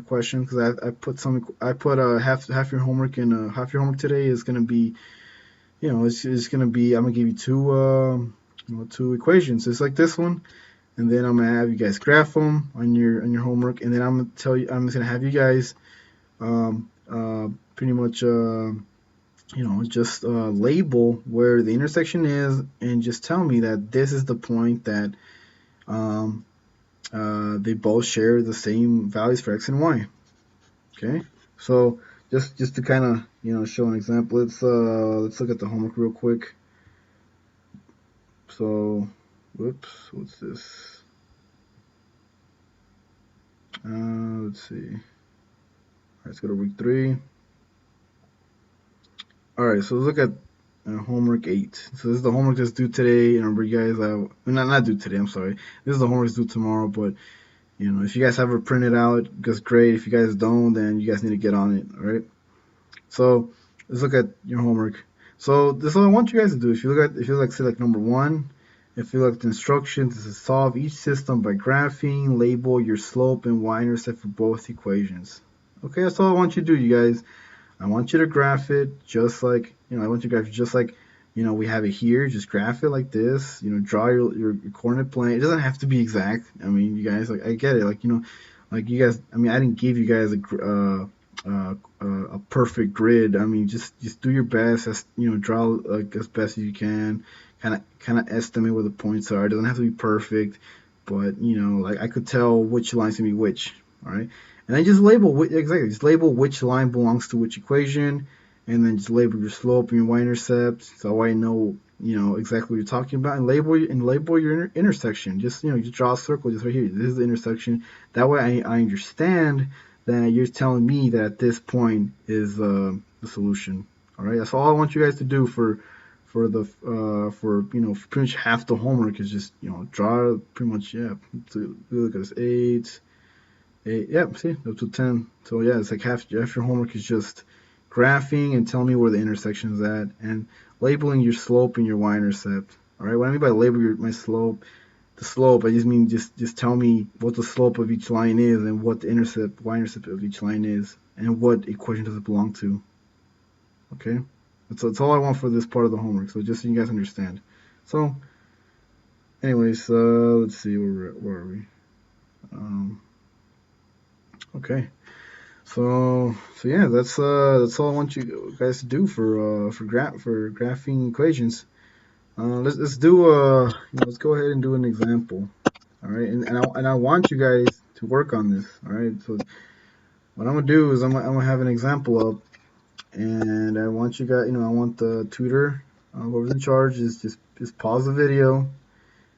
questions, because I put half your homework, and half your homework today is gonna be, it's gonna be, I'm gonna give you two equations just like this one, and then I'm gonna have you guys graph them on your homework, and then I'm just gonna have you guys pretty much just label where the intersection is, and just tell me that this is the point that um, they both share the same values for x and y. Okay, so just to kind of show an example, let's look at the homework real quick. So, whoops, what's this? Let's see. All right, let's go to week 3. All right, so let's look at homework 8. So this is the homework that's due today. Remember, you guys, not due today. I'm sorry. This is the homework that's due tomorrow. But if you guys have it printed out, that's great. If you guys don't, then you guys need to get on it. All right. So let's look at your homework. So this is what I want you guys to do. If you look, select number 1. If you look at the instructions, this is solve each system by graphing, label your slope and y-intercept for both equations. Okay, that's all I want you to do, you guys. I want you to graph it just like, I want you to graph it just like, we have it here. Just graph it like this. Draw your coordinate plane. It doesn't have to be exact. I mean, you guys, like, I get it. Like, like you guys, I mean, I didn't give you guys a perfect grid. I mean, just do your best. Draw like as best as you can. Kind of estimate where the points are. It doesn't have to be perfect, but like I could tell which line's gonna be which. All right. And then just label which line belongs to which equation, and then just label your slope and your y-intercept, so I know exactly what you're talking about, and label your intersection. Just you draw a circle just right here. This is the intersection. That way I understand that you're telling me that this point is the solution. All right, that's all I want you guys to do for pretty much half the homework is just draw pretty much. Yeah, so look at this 8. 8, yep, see, up to 10. So yeah, it's like half your homework is just graphing and telling me where the intersection is at, and labeling your slope and your y-intercept. All right, what I mean by label the slope, I just mean just tell me what the slope of each line is, and what the y-intercept of each line is, and what equation does it belong to. Okay, that's all I want for this part of the homework. So just so you guys understand. So, anyways, let's see where are we? Okay, so yeah, that's all I want you guys to do for graphing equations. Let's do let's go ahead and do an example. All right, and I want you guys to work on this. All right, so what I'm gonna do is I'm gonna have an example up, and I want you guys, I want the tutor, whoever's in charge, is just pause the video,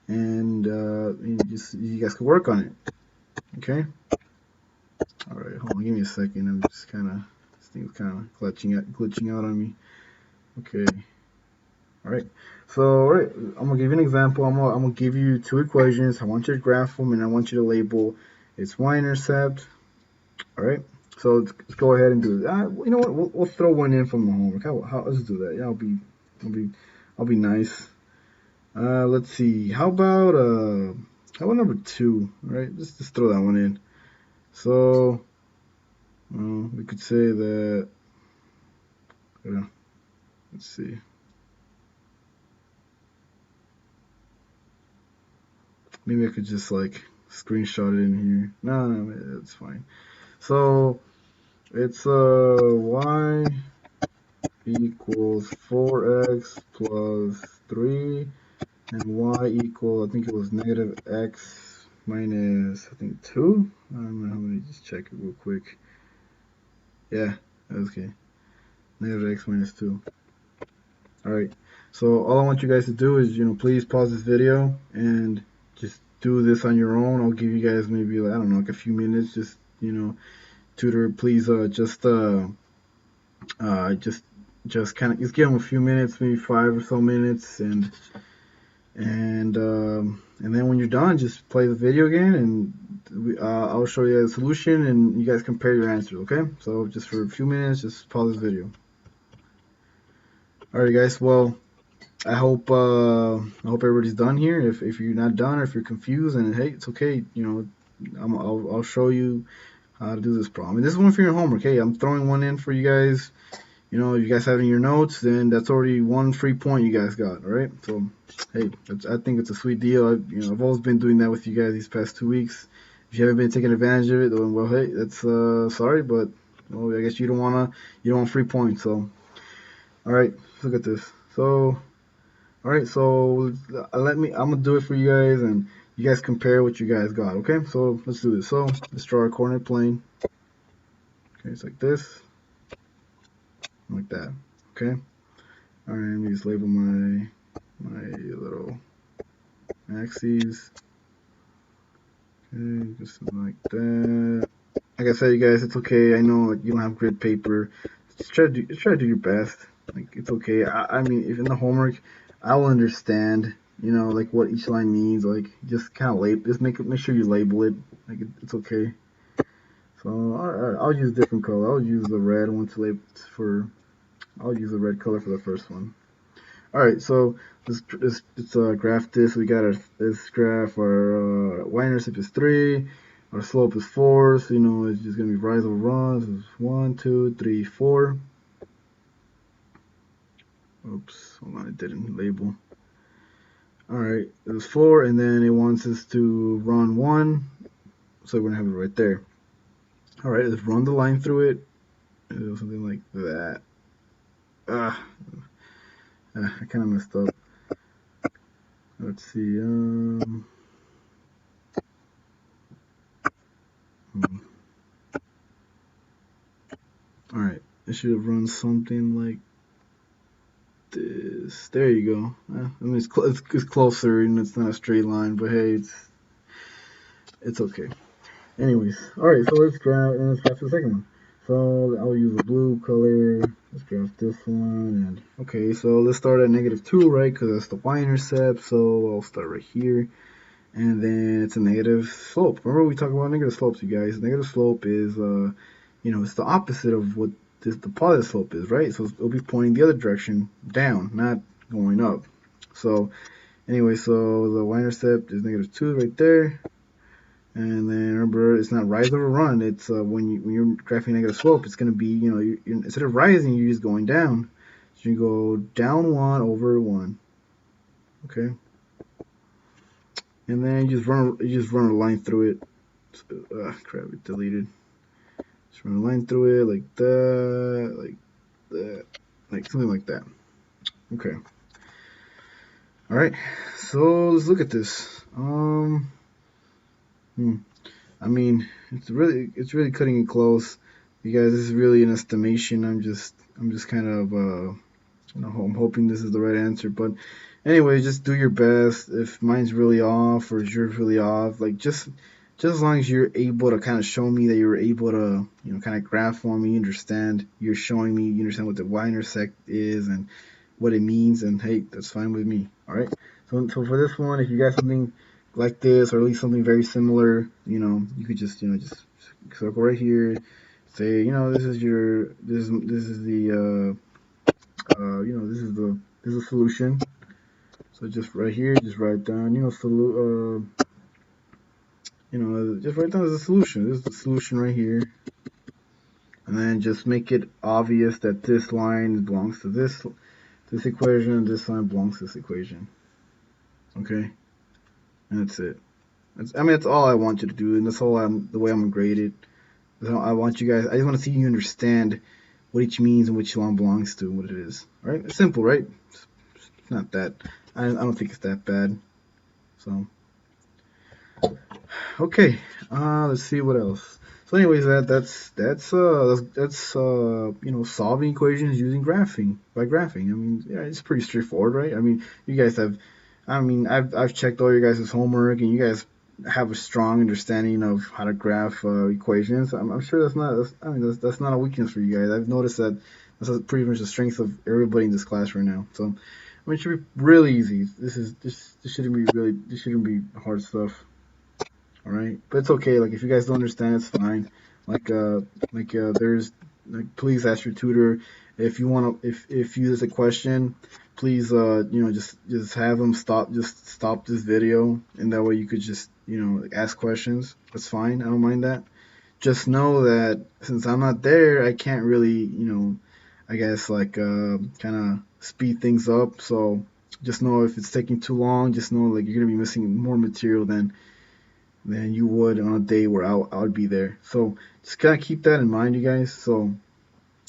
and you guys can work on it. Okay. All right. Hold on. Give me a second. I'm just this thing's kind of glitching out on me. Okay. All right. So, all right. I'm gonna give you an example. I'm gonna give you two equations. I want you to graph them, and I want you to label its y-intercept. All right. So let's go ahead and do it. You know what? We'll throw one in from the homework. Let's do that. Yeah, I'll be nice. Let's see. How about number two? All right. Just throw that one in. So we could say that. Let's see. Maybe I could just like screenshot it in here. No, that's fine. So it's y equals 4x plus 3, and y equal, I think it was negative x minus, I think 2. I don't know, let me just check it real quick. Yeah, okay. Negative x minus 2. Alright, so all I want you guys to do is, please pause this video and just do this on your own. I'll give you guys maybe, I don't know, like a few minutes. Just, tutor, please just kind of just give them a few minutes, maybe 5 or so minutes, and then when you're done, just play the video again, and I'll show you the solution, and you guys compare your answers. Okay? So just for a few minutes, just pause this video. All right, guys. Well, I hope everybody's done here. If you're not done, or if you're confused, and hey, it's okay. I'll show you how to do this problem. And this is one for your homework. Hey, I'm throwing one in for you guys. If you guys have it in your notes, then that's already one free point you guys got. All right. So hey, I think it's a sweet deal. I've always been doing that with you guys these past 2 weeks. If you haven't been taking advantage of it, then well, hey, that's sorry, but well, I guess you don't want free points. So all right, look at this. So all right, so I'm gonna do it for you guys, and you guys compare what you guys got. Okay, so let's do this. So let's draw a coordinate plane. Okay, it's like this, like that. Okay. All right, let me just label my little axes. Okay, just like that. Like I said, you guys, it's okay. I know you don't have grid paper. Just try to do your best. Like it's okay. I mean, if in the homework, I will understand. Like what each line means. Like just kind of label. Just make sure you label it. Like it's okay. So I'll use different color. I'll use the red one to label for. I'll use the red color for the first one. All right, so let's graph this. We got this graph. Our y-intercept is 3. Our slope is 4. So it's just gonna be rise over run. So it's 1, 2, 3, 4. Oops, hold on, it didn't label. All right, it was 4, and then it wants us to run 1. So we're gonna have it right there. All right, let's run the line through it. Something like that. I kind of messed up. Let's see. All right, it should have run something like this. There you go. I mean, it's closer, and it's not a straight line, but hey, it's okay. Anyways, all right. So let's graph the second one. So I'll use a blue color. Let's graph this one. And okay, so let's start at -2, right? Because that's the y-intercept. So I'll start right here. And then it's a negative slope. Remember we talked about negative slopes, you guys. Negative slope is, it's the opposite of what the positive slope is, right? So it'll be pointing the other direction, down, not going up. So anyway, so the y-intercept is -2 right there. And then remember, it's not rise over run. It's when you're graphing negative slope, it's going to be, you're, instead of rising, you're just going down. So you go down 1 over 1. Okay. And then you just run a line through it. Crap, it deleted. Just run a line through it like that, like something like that. Okay. All right. So let's look at this. I mean, it's really cutting it close. You guys, this is really an estimation. I'm just kind of I'm hoping this is the right answer. But anyway, just do your best. If mine's really off or yours really off, like just as long as you're able to kind of show me that you're able to, kind of graph for me, understand, you're showing me, you understand what the y-intersect is and what it means, and hey, that's fine with me. All right. So for this one, if you got something like this, or at least something very similar, you could just circle right here, say, this is your, this is the, this is the solution. So just right here, just write down, just write down the solution. This is the solution right here. And then just make it obvious that this line belongs to this equation, and this line belongs to this equation. Okay? And that's it. That's all I want you to do, and that's all the way I'm gonna grade it. So I want you guys, I just want to see you understand what each means and which line belongs to and what it is. Alright? It's simple, right? It's not that, I don't think it's that bad. So, okay, let's see what else. So, anyways, that's solving equations using graphing by graphing. I mean, yeah, it's pretty straightforward, right? I mean, you guys have, I've checked all your guys' homework, and you guys have a strong understanding of how to graph equations. I'm sure that's not a weakness for you guys. I've noticed that that's pretty much the strength of everybody in this class right now. So, I mean, it should be really easy. This shouldn't be hard stuff. All right, but it's okay. Like if you guys don't understand, it's fine. There's please ask your tutor if you want to. If you there's a question, please just have them stop this video, and that way you could just ask questions. That's fine. I don't mind that. Just know that since I'm not there, I can't really I guess kind of speed things up. So just know if it's taking too long, just know like you're gonna be missing more material than you would on a day where I would be there. So just kind of keep that in mind, you guys. So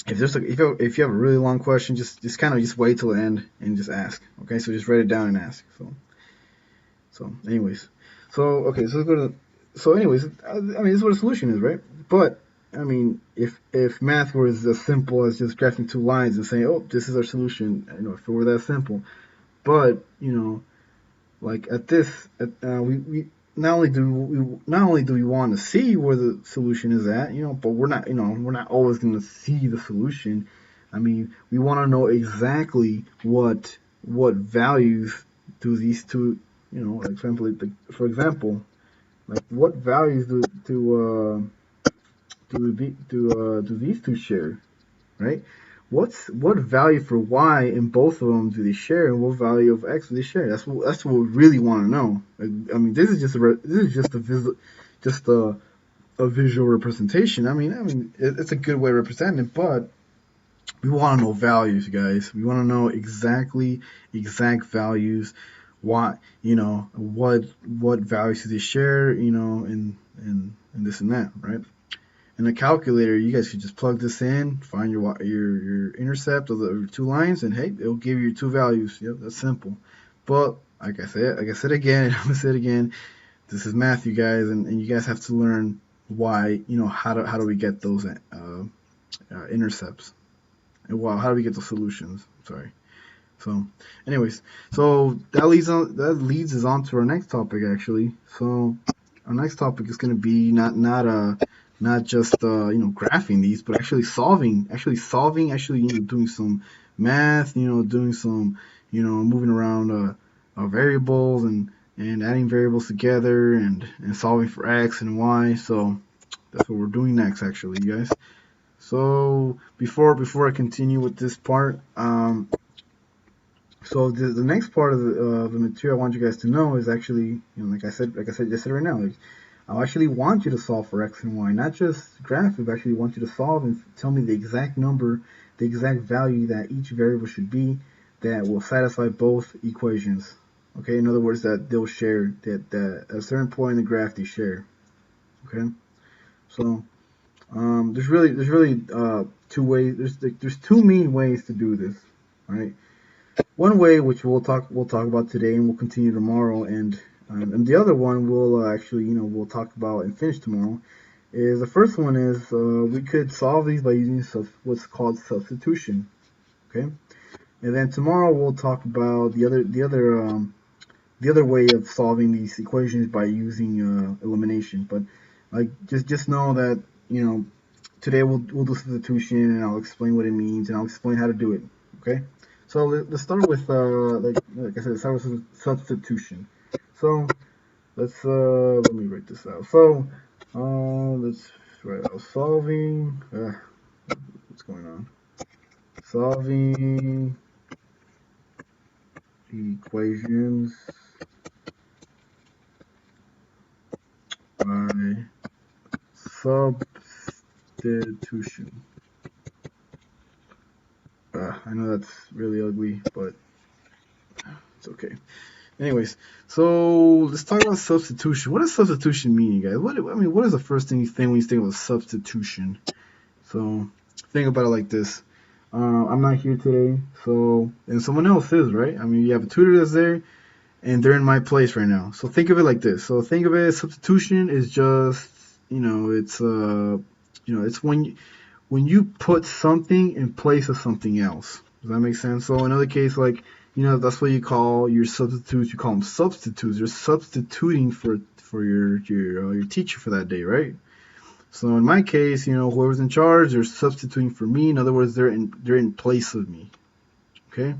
if you have a really long question, just kind of just wait till the end and just ask. Okay, so just write it down and ask. So anyways, so let's go to so anyways, I mean this is what a solution is, right? But I mean, if math was as simple as just graphing two lines and saying, oh, this is our solution, if it were that simple. But like at this, we not only do we want to see where the solution is at, but we're not always going to see the solution. I mean, we want to know exactly what values do these two, for example, like what values do these two share, right? What value for y in both of them do they share, and what value of x do they share? That's what we really want to know. Like, I mean, this is just a visual representation. I mean, it's a good way of representing it, but we want to know values, guys. We want to know exact values. What values do they share? And this and that, right? In a calculator, you guys could just plug this in, find your intercept of the two lines, and hey, it'll give you two values. Yep, that's simple. But like I said again, I'm gonna say it again. This is math, you guys, and you guys have to learn why. How do we get those intercepts, and how do we get the solutions? Sorry. So, anyways, so that leads us on to our next topic actually. So, our next topic is gonna be not just graphing these, but actually doing some math, doing some moving around variables and adding variables together and solving for x and y. So that's what we're doing next, actually, you guys. So before I continue with this part, so the next part of the material I want you guys to know is actually, like I said right now, like, I actually want you to solve for x and y, not just graph it, but actually want you to solve and tell me the exact number, the exact value that each variable should be that will satisfy both equations. Okay, in other words, that they'll share, that at a certain point in the graph they share. Okay, so there's really two ways. There's two main ways to do this. All right. One way, which we'll talk about today, and we'll continue tomorrow, and the other one we'll actually we'll talk about and finish tomorrow, is the first one is we could solve these by using what's called substitution. Okay, and then tomorrow we'll talk about the other way of solving these equations by using elimination. But like just know that today we'll do substitution, and I'll explain what it means, and I'll explain how to do it. Okay, so let's start with like I said, start with substitution. So let me write this out. So let's write out solving. What's going on? Solving equations by substitution. I know that's really ugly, but it's okay. Anyways, so let's talk about substitution. What does substitution mean, you guys? What is the first thing you think when you think about substitution? So think about it like this. I'm not here today, and someone else is, right? I mean, you have a tutor that's there, and they're in my place right now. So think of it like this. So think of it as substitution is just, it's when you put something in place of something else. Does that make sense? So another case, like, that's what you call your substitutes. You call them substitutes. You're substituting for your teacher for that day, right? So in my case, whoever's in charge, they're substituting for me. In other words, they're in place of me. Okay,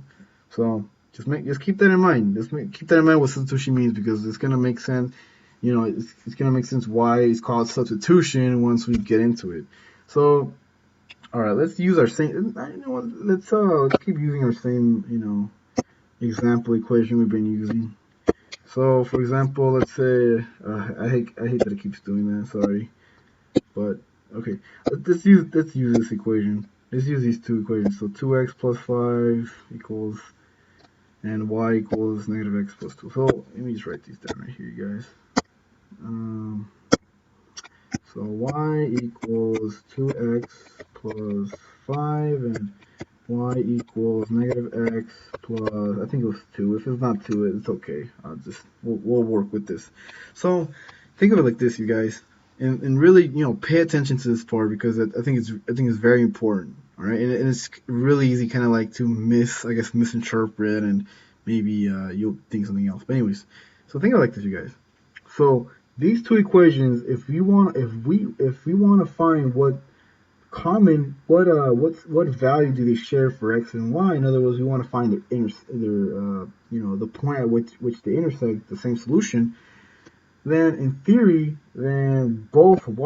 so just keep that in mind. Keep that in mind what substitution means, because it's gonna make sense. It's gonna make sense why it's called substitution once we get into it. So, all right, let's use our same. Let's keep using our same example equation we've been using. So, for example, let's say I hate that it keeps doing that. Sorry. But okay, let's use this equation. Let's use these two equations. So 2x plus 5 equals, and y equals negative x plus 2. So let me just write these down right here, you guys. So y equals 2x plus 5, and y equals negative x plus, I think it was 2. If it's not 2, it's okay. We'll work with this. So think of it like this, you guys. And really, pay attention to this part, because I think it's very important. All right, and it's really easy, kind of like to misinterpret, and maybe you'll think something else. But anyways, so think of it like this, you guys. So these two equations, if we want to find what value do they share for x and y? In other words, we want to find the point at which they intersect, the same solution. Then in theory, both of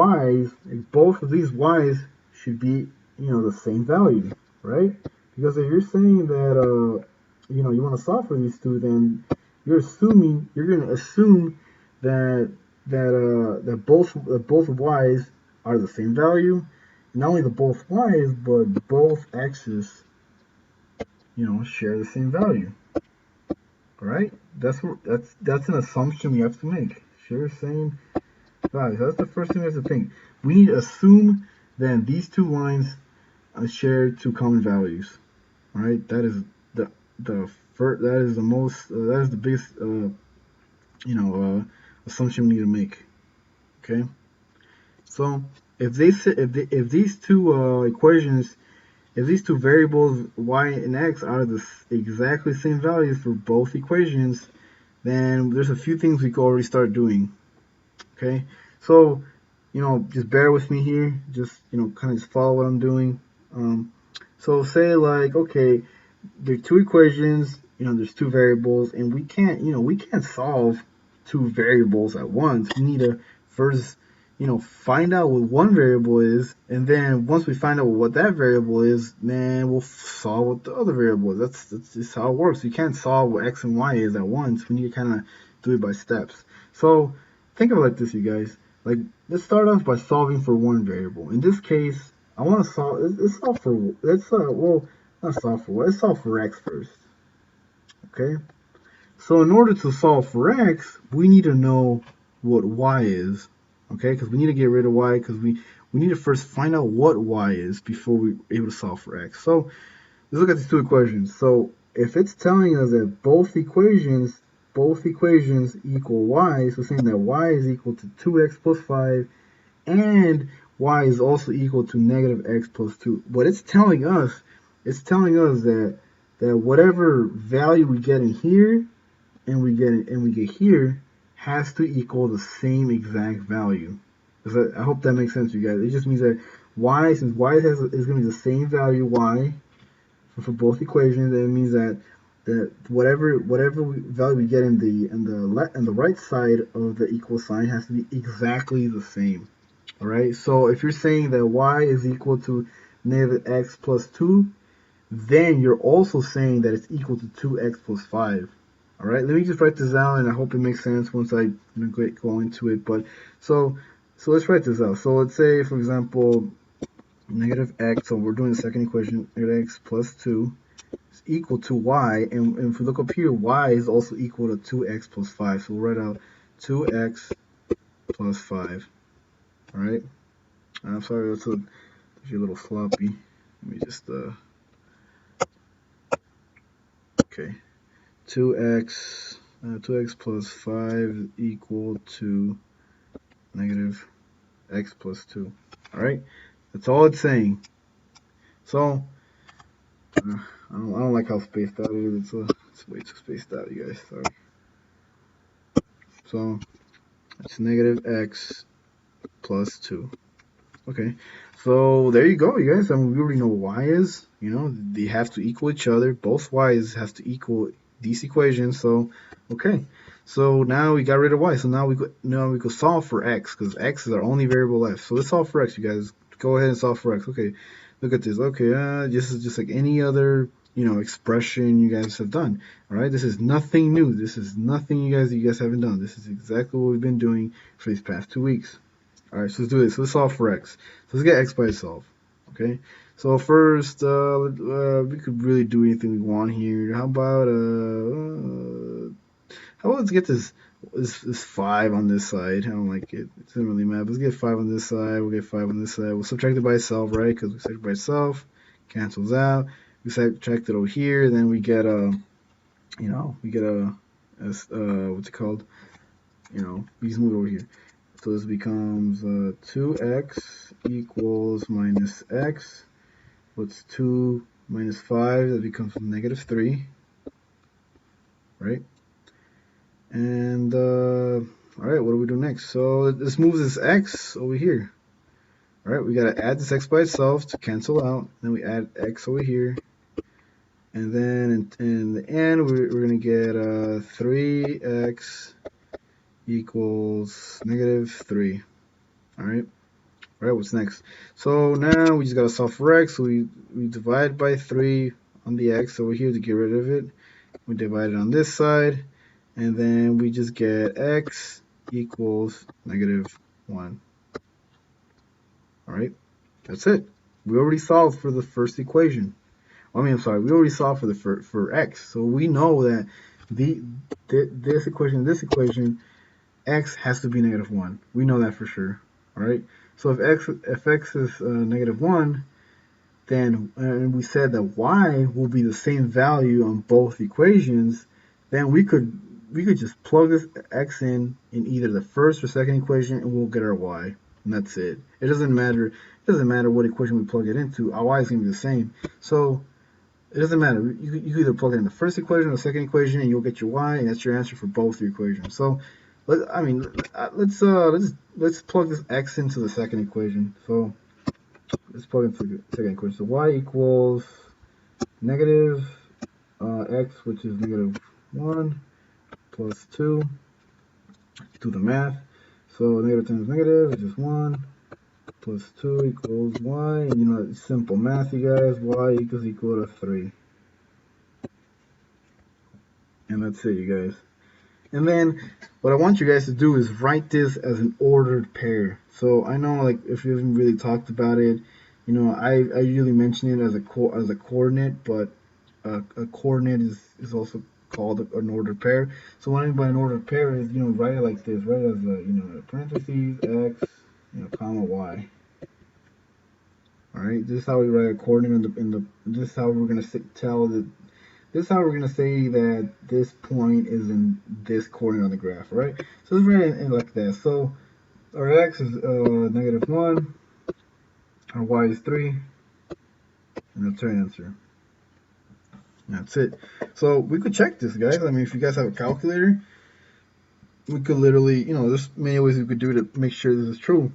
these y's should be, the same value, right? Because if you're saying that, you want to solve for these two, then you're going to assume that both y's are the same value. Not only the both y's, but both x's, share the same value. All right? That's an assumption we have to make. Share same value. So that's the first thing we have to think. We need to assume that these two lines share two common values. All right, that is the biggest assumption we need to make. Okay, so if these two equations, if these two variables y and x are the exactly same values for both equations, then there's a few things we can already start doing. Okay, so just bear with me here. Just kind of just follow what I'm doing. So say, like, okay, there are two equations. There's two variables, and we can't solve two variables at once. We need to first find out what one variable is, and then once we find out what that variable is, then we'll solve what the other variable is. That's just how it works. We can't solve what x and y is at once. We need to kind of do it by steps. So think of it like this, you guys. Like, let's start off by solving for one variable. In this case, I want to solve. Let's solve for x first. Okay. So in order to solve for x, we need to know what y is. Okay, because we need to get rid of y, because we need to first find out what y is before we're able to solve for x. So let's look at these two equations. So if it's telling us that both equations equal y, so saying that y is equal to 2x plus 5 and y is also equal to negative x plus 2. What it's telling us that whatever value we get in here and we get here has to equal the same exact value. I hope that makes sense to you guys. It just means that y, since y is going to be the same value y for both equations, it means that whatever value we get in the right side of the equal sign has to be exactly the same. All right. So if you're saying that y is equal to negative x plus 2, then you're also saying that it's equal to 2x plus 5. All right, let me just write this out, and I hope it makes sense once I go into it. But so let's write this out. So let's say, for example, negative x. So we're doing the second equation. Negative x plus 2 is equal to y, and if we look up here, y is also equal to 2x plus 5. So we'll write out 2x plus 5. All right. I'm sorry, that's a little sloppy. Let me just okay. 2x plus 5 equal to negative x plus 2. All right, that's all it's saying. So I don't like how spaced out it is. It's way too spaced out, you guys. Sorry. So it's negative x plus 2. Okay, so there you go, you guys. I mean, we already know what y is. You know, they have to equal each other. Both y's have to equal these equations. So, okay. So now we got rid of y. So now we could solve for x, because x is our only variable left. So let's solve for x, you guys. Go ahead and solve for x. Okay, look at this. Okay, this is just like any other expression you guys have done. All right, this is nothing new. This is nothing you guys haven't done. This is exactly what we've been doing for these past 2 weeks. All right, so let's do this. Let's solve for x. So let's get x by itself. Okay. So first, we could really do anything we want here. How about let's get this 5 on this side. I don't like it. It doesn't really matter. Let's get 5 on this side. We'll get 5 on this side. We'll subtract it by itself, right? Because we subtract it by itself, cancels out. We subtract it over here. Then we get what's it called? We just move it over here. So this becomes 2x equals minus x. What's 2 minus 5? That becomes negative 3. Right? And, alright, what do we do next? So let's move this x over here. Alright, we got to add this x by itself to cancel out. Then we add x over here. And then in the end, we're going to get 3x equals negative 3. Alright, what's next? So now we just got to solve for x. So we divide by 3 on the x over here to get rid of it. We divide it on this side. And then we just get x equals negative 1. Alright, that's it. We already solved for the first equation. We already solved for x. So we know that this equation, x has to be negative 1. We know that for sure. Alright, so if x is negative 1, then and we said that y will be the same value on both equations, then we could just plug this x in either the first or second equation, and we'll get our y, and that's it. It doesn't matter what equation we plug it into. Our y is going to be the same. So it doesn't matter. You either plug it in the first equation or the second equation, and you'll get your y, and that's your answer for both the equations. So let's plug this x into the second equation. So let's plug into the second equation. So y equals negative x, which is negative 1, plus 2. Do the math. So negative times negative is just 1, plus 2 equals y. And it's simple math, you guys. Y equals equal to 3. And that's it, you guys. And then what I want you guys to do is write this as an ordered pair. So I know, like, if you haven't really talked about it, I usually mention it as a coordinate, but a coordinate is also called an ordered pair. So what I mean by an ordered pair is, write it like this. Write it as parentheses x, comma y. All right. This is how we write a coordinate this is how we're gonna this is how we're gonna say that this point is in this coordinate on the graph. Right. So let's write it like that. So our x is -1, our y is 3, and that's our answer. That's it. So we could check this, guys. I mean, if you guys have a calculator, we could literally, there's many ways we could do it to make sure this is true.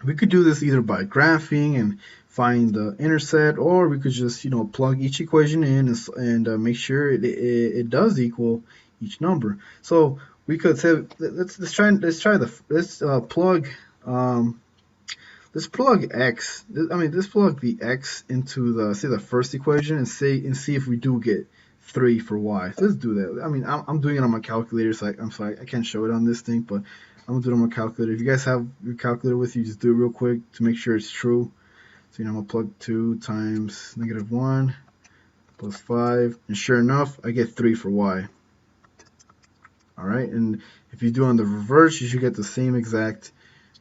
We could do this either by graphing and find the intercept, or we could just, plug each equation in and make sure it does equal each number. So we could say, um, let's plug x. Let's plug the x into the first equation and see if we do get 3 for y. So let's do that. I mean, I'm doing it on my calculator, so I'm sorry I can't show it on this thing, but I'm gonna do it on my calculator. If you guys have your calculator with you, just do it real quick to make sure it's true. So I'm gonna plug 2 times -1 plus 5, and sure enough, I get 3 for y. All right, and if you do on the reverse, you should get the same exact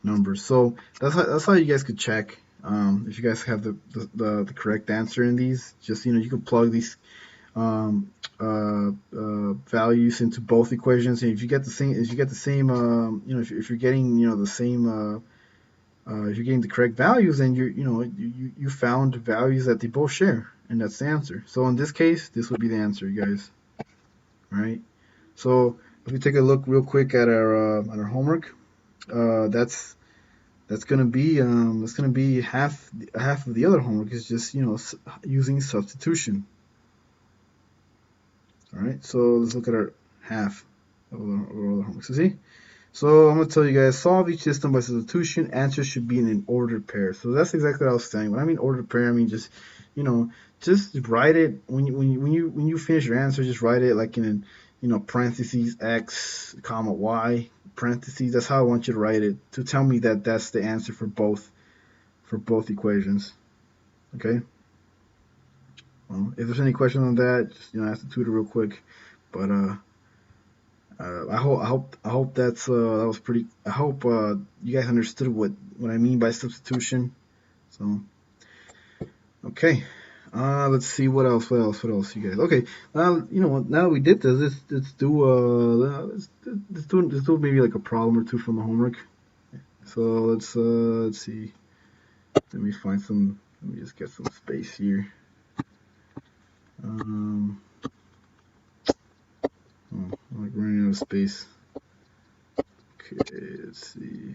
numbers. So that's how you guys could check if you guys have the correct answer in these. Just you can plug these values into both equations, and if you get the same, if you're getting the same. If you're getting the correct values, then you found values that they both share, and that's the answer. So in this case, this would be the answer, you guys. All right. So if we take a look real quick at our homework, that's gonna be half of the other homework is just using substitution. All right, so let's look at our half of all the homework. So see, so I'm gonna tell you guys, solve each system by substitution. Answers should be in an ordered pair. So that's exactly what I was saying. When I mean ordered pair, I mean just just write it when you finish your answer, just write it like in parentheses x comma y parentheses. That's how I want you to write it to tell me that that's the answer for both equations. Okay. Well, if there's any questions on that, just ask the tutor real quick. But I hope that was pretty. I hope you guys understood what I mean by substitution. So okay. Let's see what else, you guys. Okay, now that we did this, let's do let's do maybe like a problem or two from the homework. So let's see. Let me find some. Let me just get some space here. Um, I'm like running out of space. Okay, let's see.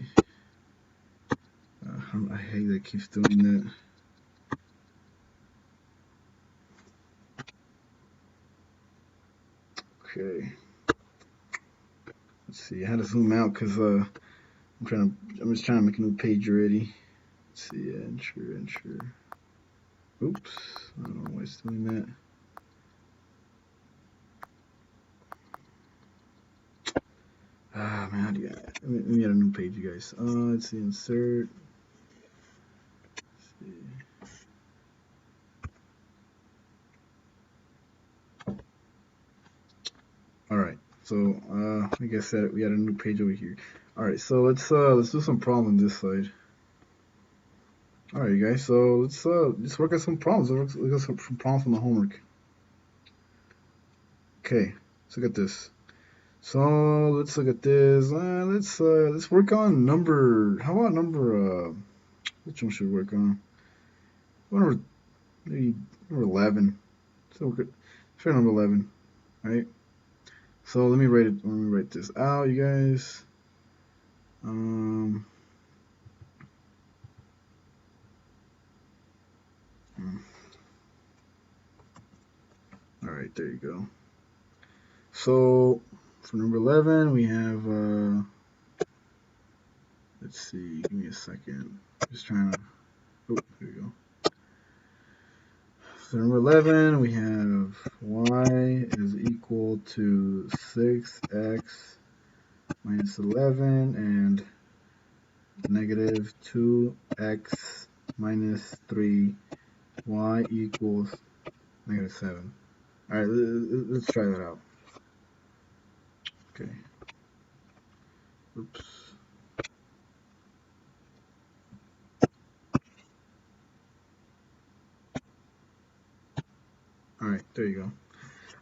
I hate that it keeps doing that. Okay. Let's see. I had to zoom out because I'm just trying to make a new page already. Let's see. Enter. Oops. I don't know why it's doing that. Ah, man, how do you let me add a new page, you guys. Let's see, insert. Let's see. All right, so like I said, we had a new page over here. All right, so let's do some problem on this side. All right, you guys. So let's work on some problems. Let's look at some problems from the homework. Okay, let's look at this. So let's look at this. Let's work on number. How about number? Which one should we work on? Number maybe number 11. So let's try number 11, right? So let me write this out, you guys. All right, there you go. So for number 11, we have. Let's see. Give me a second. Just trying to. Oh, there you go. So number 11, we have y is equal to 6x minus 11 and negative 2x minus 3, y equals negative 7. All right, let's try that out. Okay. Oops. All right, there you go.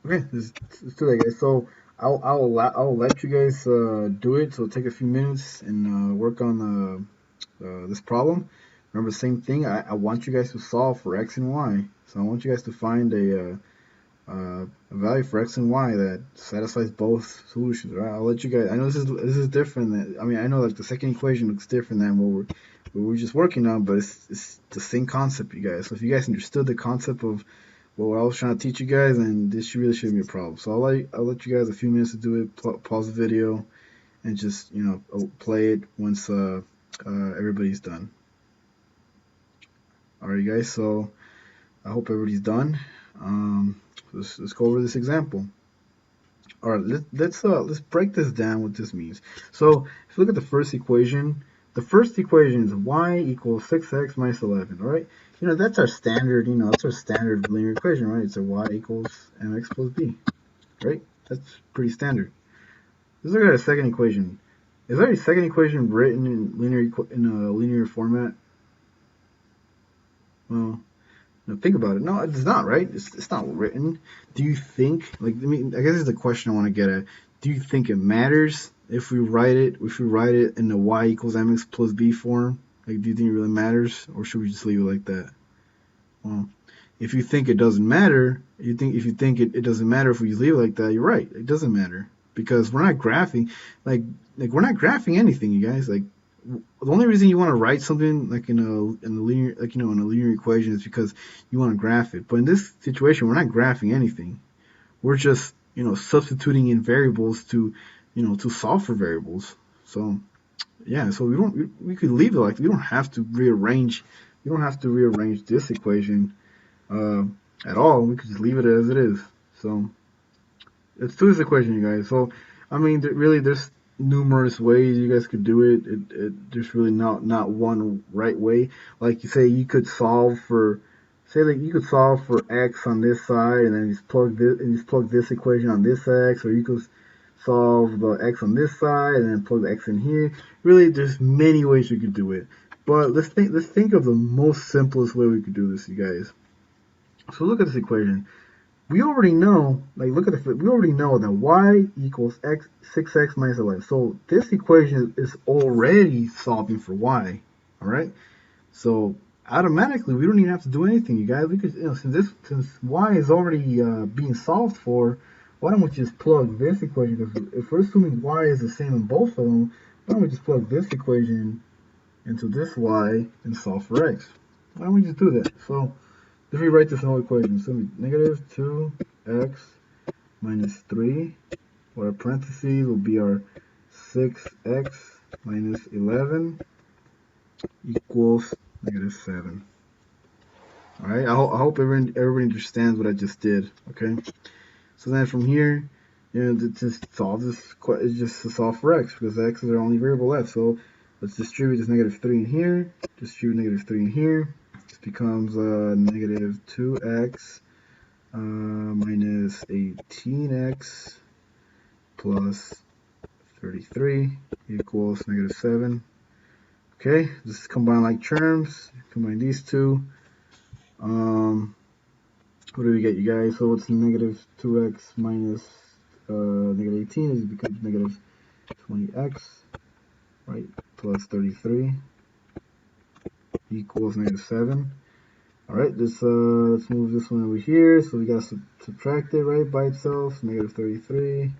Okay, let's do that, guys. So I'll let you guys do it. So take a few minutes and work on this problem. Remember the same thing. I want you guys to solve for x and y. So I want you guys to find a value for x and y that satisfies both solutions. Right? I'll let you guys. I know this is different. I mean, I know like the second equation looks different than what we're just working on, but it's the same concept, you guys. So if you guys understood the concept of what I was trying to teach you guys, and this really shouldn't be a problem. So I'll let you guys a few minutes to do it. Pause the video and just play it once everybody's done. All right, guys. So I hope everybody's done. Let's go over this example. All right, let's break this down. What this means. So if you look at the first equation is y equals 6x minus 11. All right, that's our standard. That's our standard linear equation, right? It's a y equals mx plus b, right? That's pretty standard. Let's look at a second equation. Is there a second equation written in a linear format? Well, think about it. No, it's not, right? It's not written. Do you think, I guess this is the question I want to get at. Do you think it matters if we write it in the y equals mx plus b form? Like, do you think it really matters, or should we just leave it like that? Well, if you think it doesn't matter, if you think it doesn't matter if we leave it like that, you're right. It doesn't matter because we're not graphing, we're not graphing anything, you guys. Like, the only reason you want to write something like in a linear in a linear equation is because you want to graph it. But in this situation, we're not graphing anything. We're just substituting in variables to solve for variables. So yeah, so we could leave it like we don't have to rearrange. We don't have to rearrange this equation uh, at all. We could just leave it as it is. So let's do this equation, you guys. So I mean, really, there's numerous ways you guys could do it. There's really not one right way. Like you say, you could solve for you could solve for x on this side, and then just plug this equation on this x, or you could solve the x on this side and then plug the x in here. Really, there's many ways you could do it. But let's think of the most simplest way we could do this, you guys. So look at this equation. We already know, we already know that y equals 6x minus 11. So this equation is already solving for y, all right? So automatically, we don't even have to do anything, you guys. We could, since y is already being solved for, why don't we just plug this equation? Because if we're assuming y is the same in both of them, why don't we just plug this equation into this y and solve for x? Why don't we just do that? So if we write this whole equation, so negative 2x minus 3, or our parentheses will be our 6x minus 11 equals negative 7. All right, I hope everybody understands what I just did, okay? So then from here, just solve this, it's just to solve for x, because x is our only variable left. So let's distribute this negative 3 in here, distribute negative 3 in here. This becomes negative 2x minus 18x plus 33 equals negative 7. Okay, just combine like terms, combine these two. What do we get, you guys? So what's negative 2x minus negative 18 is it becomes negative 20x, right, plus 33 equals negative 7. All right, let's move this one over here. So we got to subtract it, right, by itself. Negative 33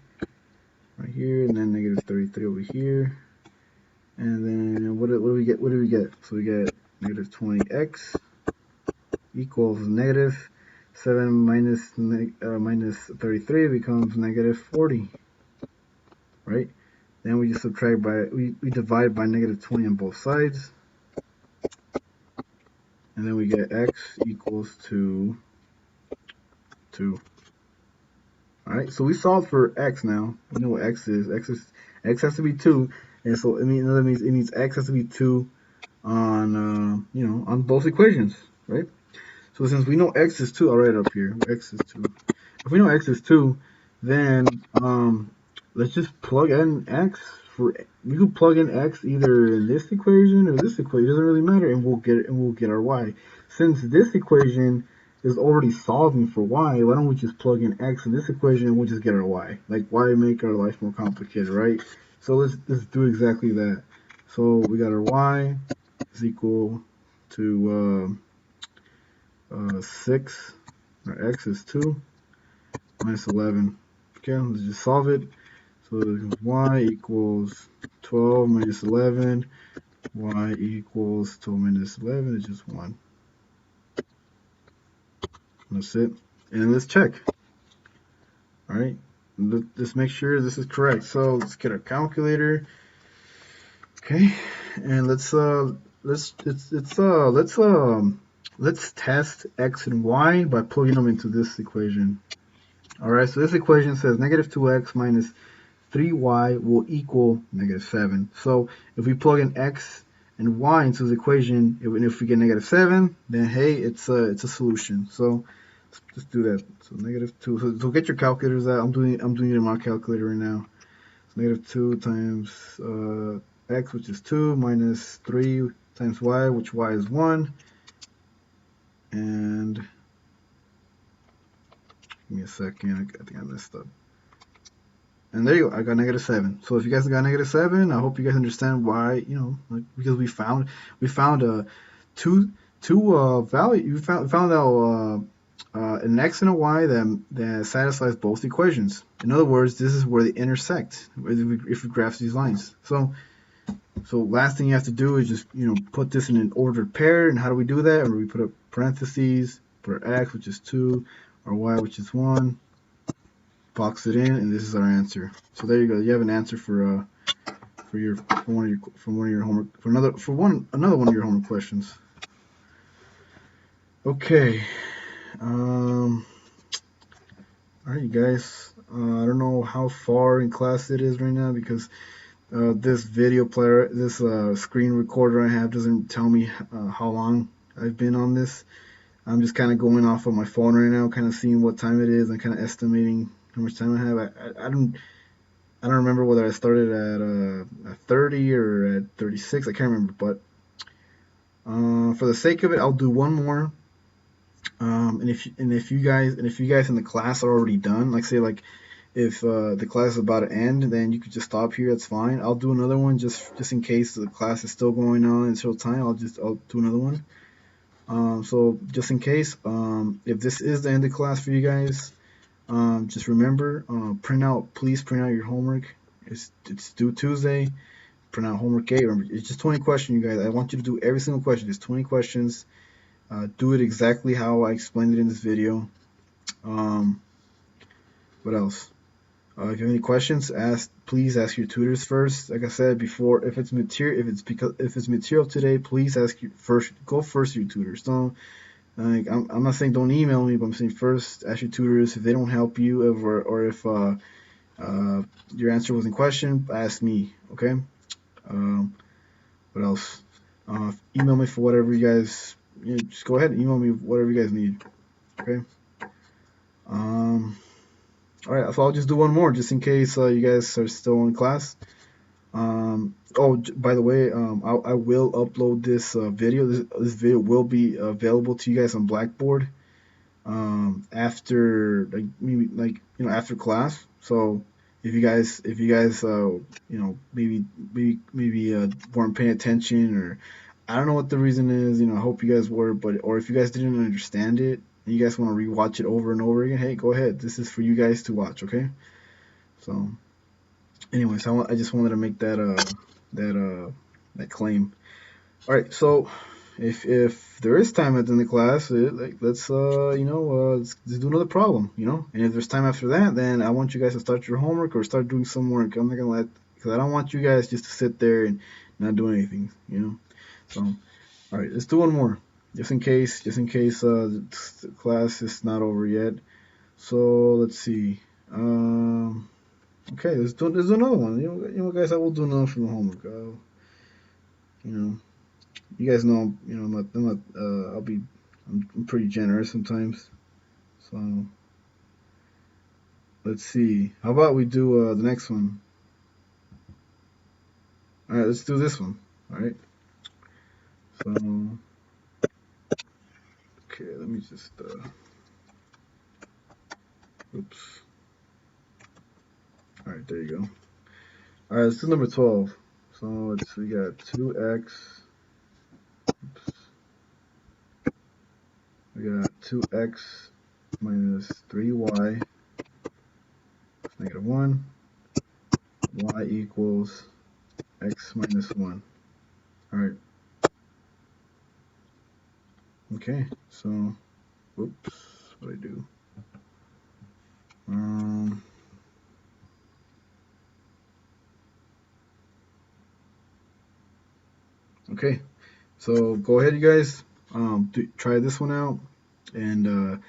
right here, and then negative 33 over here. And then what do we get? What do we get? So we get negative 20x equals negative 7 minus 33 becomes negative 40, right? Then we just subtract by, we divide by negative 20 on both sides. And then we get x equals to 2. All right, so we solved for x now. We know what x is. X has to be 2. And so it means x has to be 2 on on both equations, right? So since we know x is 2, I'll write it up here. X is 2. If we know x is 2, then let's just plug in x for. We could plug in x either in this equation or this equation. It doesn't really matter, and we'll get our y. Since this equation is already solving for y, why don't we just plug in x in this equation and we'll just get our y? Like, why make our life more complicated, right? So let's do exactly that. So we got our y is equal to 6. Our x is 2 minus 11. Okay, let's just solve it. So y equals 12 minus 11. Y equals 12 minus 11 is just 1. That's it. And let's check. All right. Let's make sure this is correct. So let's get our calculator. Okay. And let's test x and y by plugging them into this equation. All right. So this equation says negative 2x minus 3y will equal negative 7. So if we plug in x and y into the equation, if we get negative 7, then hey, it's a solution. So let's do that. So negative 2. So get your calculators out. I'm doing it in my calculator right now. So negative 2 times x, which is 2, minus 3 times y, which y is 1. And give me a second. I think I messed up. And there you go. I got negative 7. So if you guys got negative 7, I hope you guys understand why. Like, because we found two value. We found out an x and a y that satisfies both equations. In other words, this is where they intersect if we graph these lines. So last thing you have to do is just put this in an ordered pair. And how do we do that? Or we put up parentheses, put our x, which is 2, our y, which is 1. Box it in, and this is our answer. So there you go. You have an answer for one of your homework another one of your homework questions. Okay. All right, you guys. I don't know how far in class it is right now because this video player, this screen recorder I have doesn't tell me how long I've been on this. I'm just kind of going off of my phone right now, kind of seeing what time it is and kind of estimating how much time I have. I don't remember whether I started at 30 or at 36. I can't remember, but for the sake of it, I'll do one more. And if you guys in the class are already done, like say like if the class is about to end, then you could just stop here. That's fine. I'll do another one just in case the class is still going on until time. I'll do another one. So just in case, if this is the end of class for you guys. Just remember, please print out your homework. It's due Tuesday. Print out homework 8. Remember, it's just 20 questions, you guys. I want you to do every single question. It's 20 questions. Do it exactly how I explained it in this video. What else? If you have any questions, please ask your tutors first. Like I said before, if it's material today, please go first to your tutors. Don't Like I'm not saying don't email me, but I'm saying first ask your tutors. If they don't help you, or if your answer wasn't questioned, ask me. Okay. What else? Email me for whatever you guys. Just go ahead and email me whatever you guys need. Okay. All right. So I'll just do one more, just in case you guys are still in class. By the way, I will upload this video. This video will be available to you guys on Blackboard after after class. So if you guys maybe weren't paying attention, or I don't know what the reason is, I hope you guys were, or if you guys didn't understand it and you guys want to rewatch it over and over again, hey, go ahead. This is for you guys to watch, okay? So anyways, I just wanted to make that claim. All right, so if there is time at the end of the class, let's do another problem, And if there's time after that, then I want you guys to start your homework or start doing some work. I'm not gonna because I don't want you guys just to sit there and not do anything, So, all right, let's do one more, just in case the class is not over yet. So let's see. Okay, let's do another one. Guys, I will do another from the homework. You guys know, I'm pretty generous sometimes. So let's see. How about we do the next one? All right, let's do this one. All right. So Okay, let me just, oops. All right, there you go. All right, let's do number 12. So we got 2x, oops. We got 2x minus 3y negative 1, y equals x minus 1. All right. Okay, so, oops, what do I do? Okay, so go ahead, you guys. Try this one out, and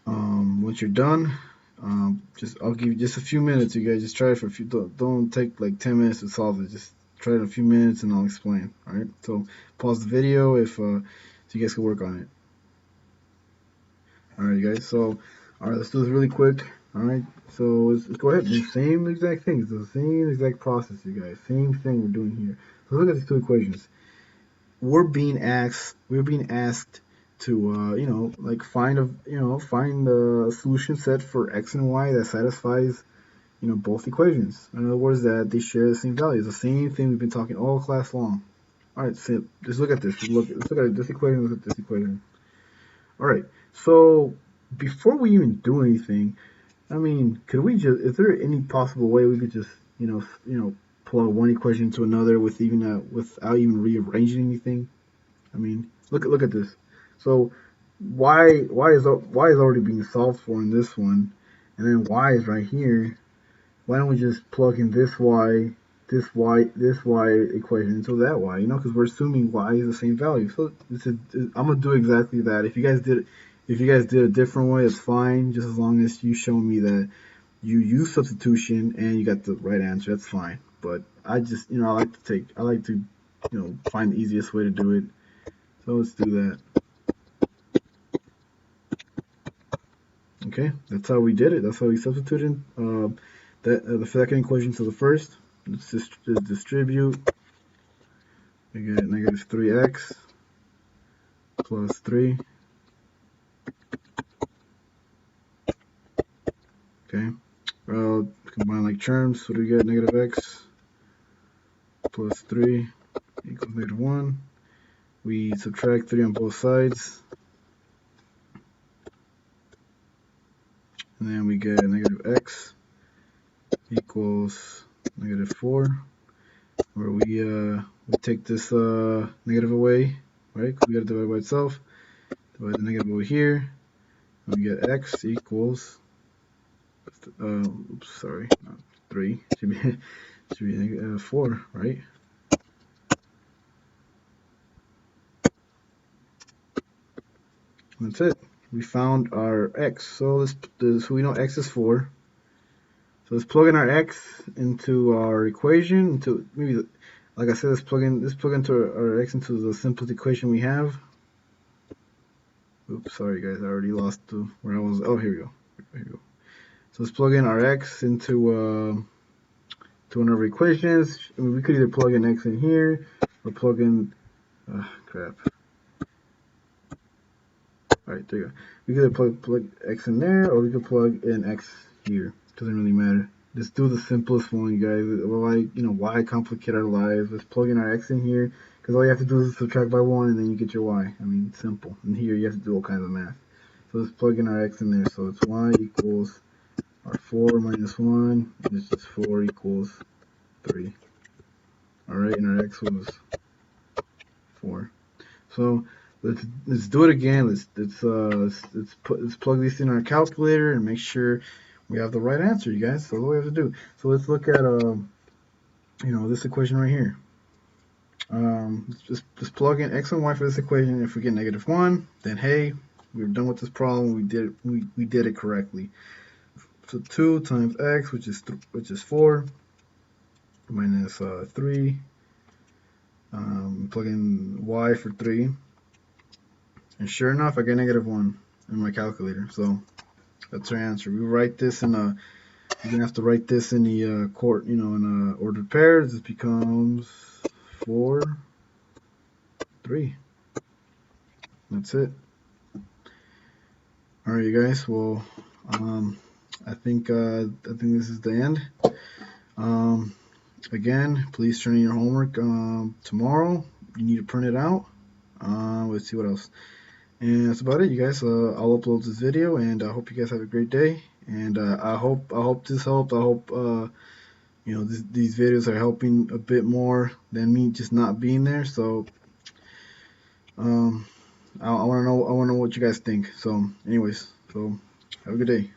once you're done, I'll give you just a few minutes. You guys just try it for a few. Don't take like 10 minutes to solve it. Just try it in a few minutes, and I'll explain. All right. So pause the video if so you guys can work on it. All right, guys. So all right, let's do this really quick. All right. So let's go ahead. The same exact thing. It's the same exact process, you guys. Same thing we're doing here. So look at these two equations. We're being asked to like find a solution set for x and y that satisfies both equations. In other words, that they share the same values. The same thing we've been talking all class long. All right, so just look at this. Let's look at this equation. Look at this equation. All right, so before we even do anything, I mean, could we just? Is there any possible way we could just plug one equation into another without even rearranging anything? I mean, look at this. So y is already being solved for in this one, and then y is right here. Why don't we just plug in this y equation into that y? Because we're assuming y is the same value. So I'm gonna do exactly that. If you guys did a different way, it's fine. Just as long as you show me that you use substitution and you got the right answer, that's fine. But I just I like to find the easiest way to do it. So let's do that. Okay, that's how we did it. That's how we substituted the second equation to the first. Let's just distribute. We get negative 3x plus 3. Okay, well, combine like terms. What do we get? Negative x plus 3 equals negative 1. We subtract 3 on both sides. And then we get negative x equals negative 4, where we take this negative away, right? We got to divide by itself. Divide the negative over here. And we get x equals, oops, sorry, not 3. Should be 4, right? That's it. We found our x. So we know x is 4. So let's plug in our x into our equation. Like I said, let's plug into our x into the simplest equation we have. Oops, sorry guys, I already lost where I was. Oh, here we go. Here we go. So let's plug in our x into one of our equations. I mean, we could either plug in x in here or plug in crap. Alright, there you go. We could plug x in there, or we could plug in x here. Doesn't really matter. Just do the simplest one, guys. Why complicate our lives? Let's plug in our x in here, because all you have to do is subtract by 1, and then you get your y. I mean, it's simple. And here you have to do all kinds of math. So let's plug in our x in there. So it's y equals our 4 minus 1. This is 4 equals 3. Alright, and our x was 4. So let's do it again. Let's plug these in our calculator and make sure we have the right answer, you guys. So that's what we have to do. So let's look at this equation right here. Just plug in x and y for this equation. If we get negative 1, then hey, we're done with this problem. We did it correctly. So 2 times x, which is 4, minus 3. Plug in y for 3. And sure enough, I get negative 1 in my calculator. So that's our answer. We write this you're going to have to write this in the in ordered pairs. This becomes 4, 3. That's it. All right, you guys. Well, I think this is the end. Um, Again, please turn in your homework tomorrow. You need to print it out. Let's see what else. And that's about it, you guys. I'll upload this video, and I hope you guys have a great day. And I hope this helped. I hope these videos are helping a bit more than me just not being there. So um, I want to know what you guys think. So, anyways, so have a good day.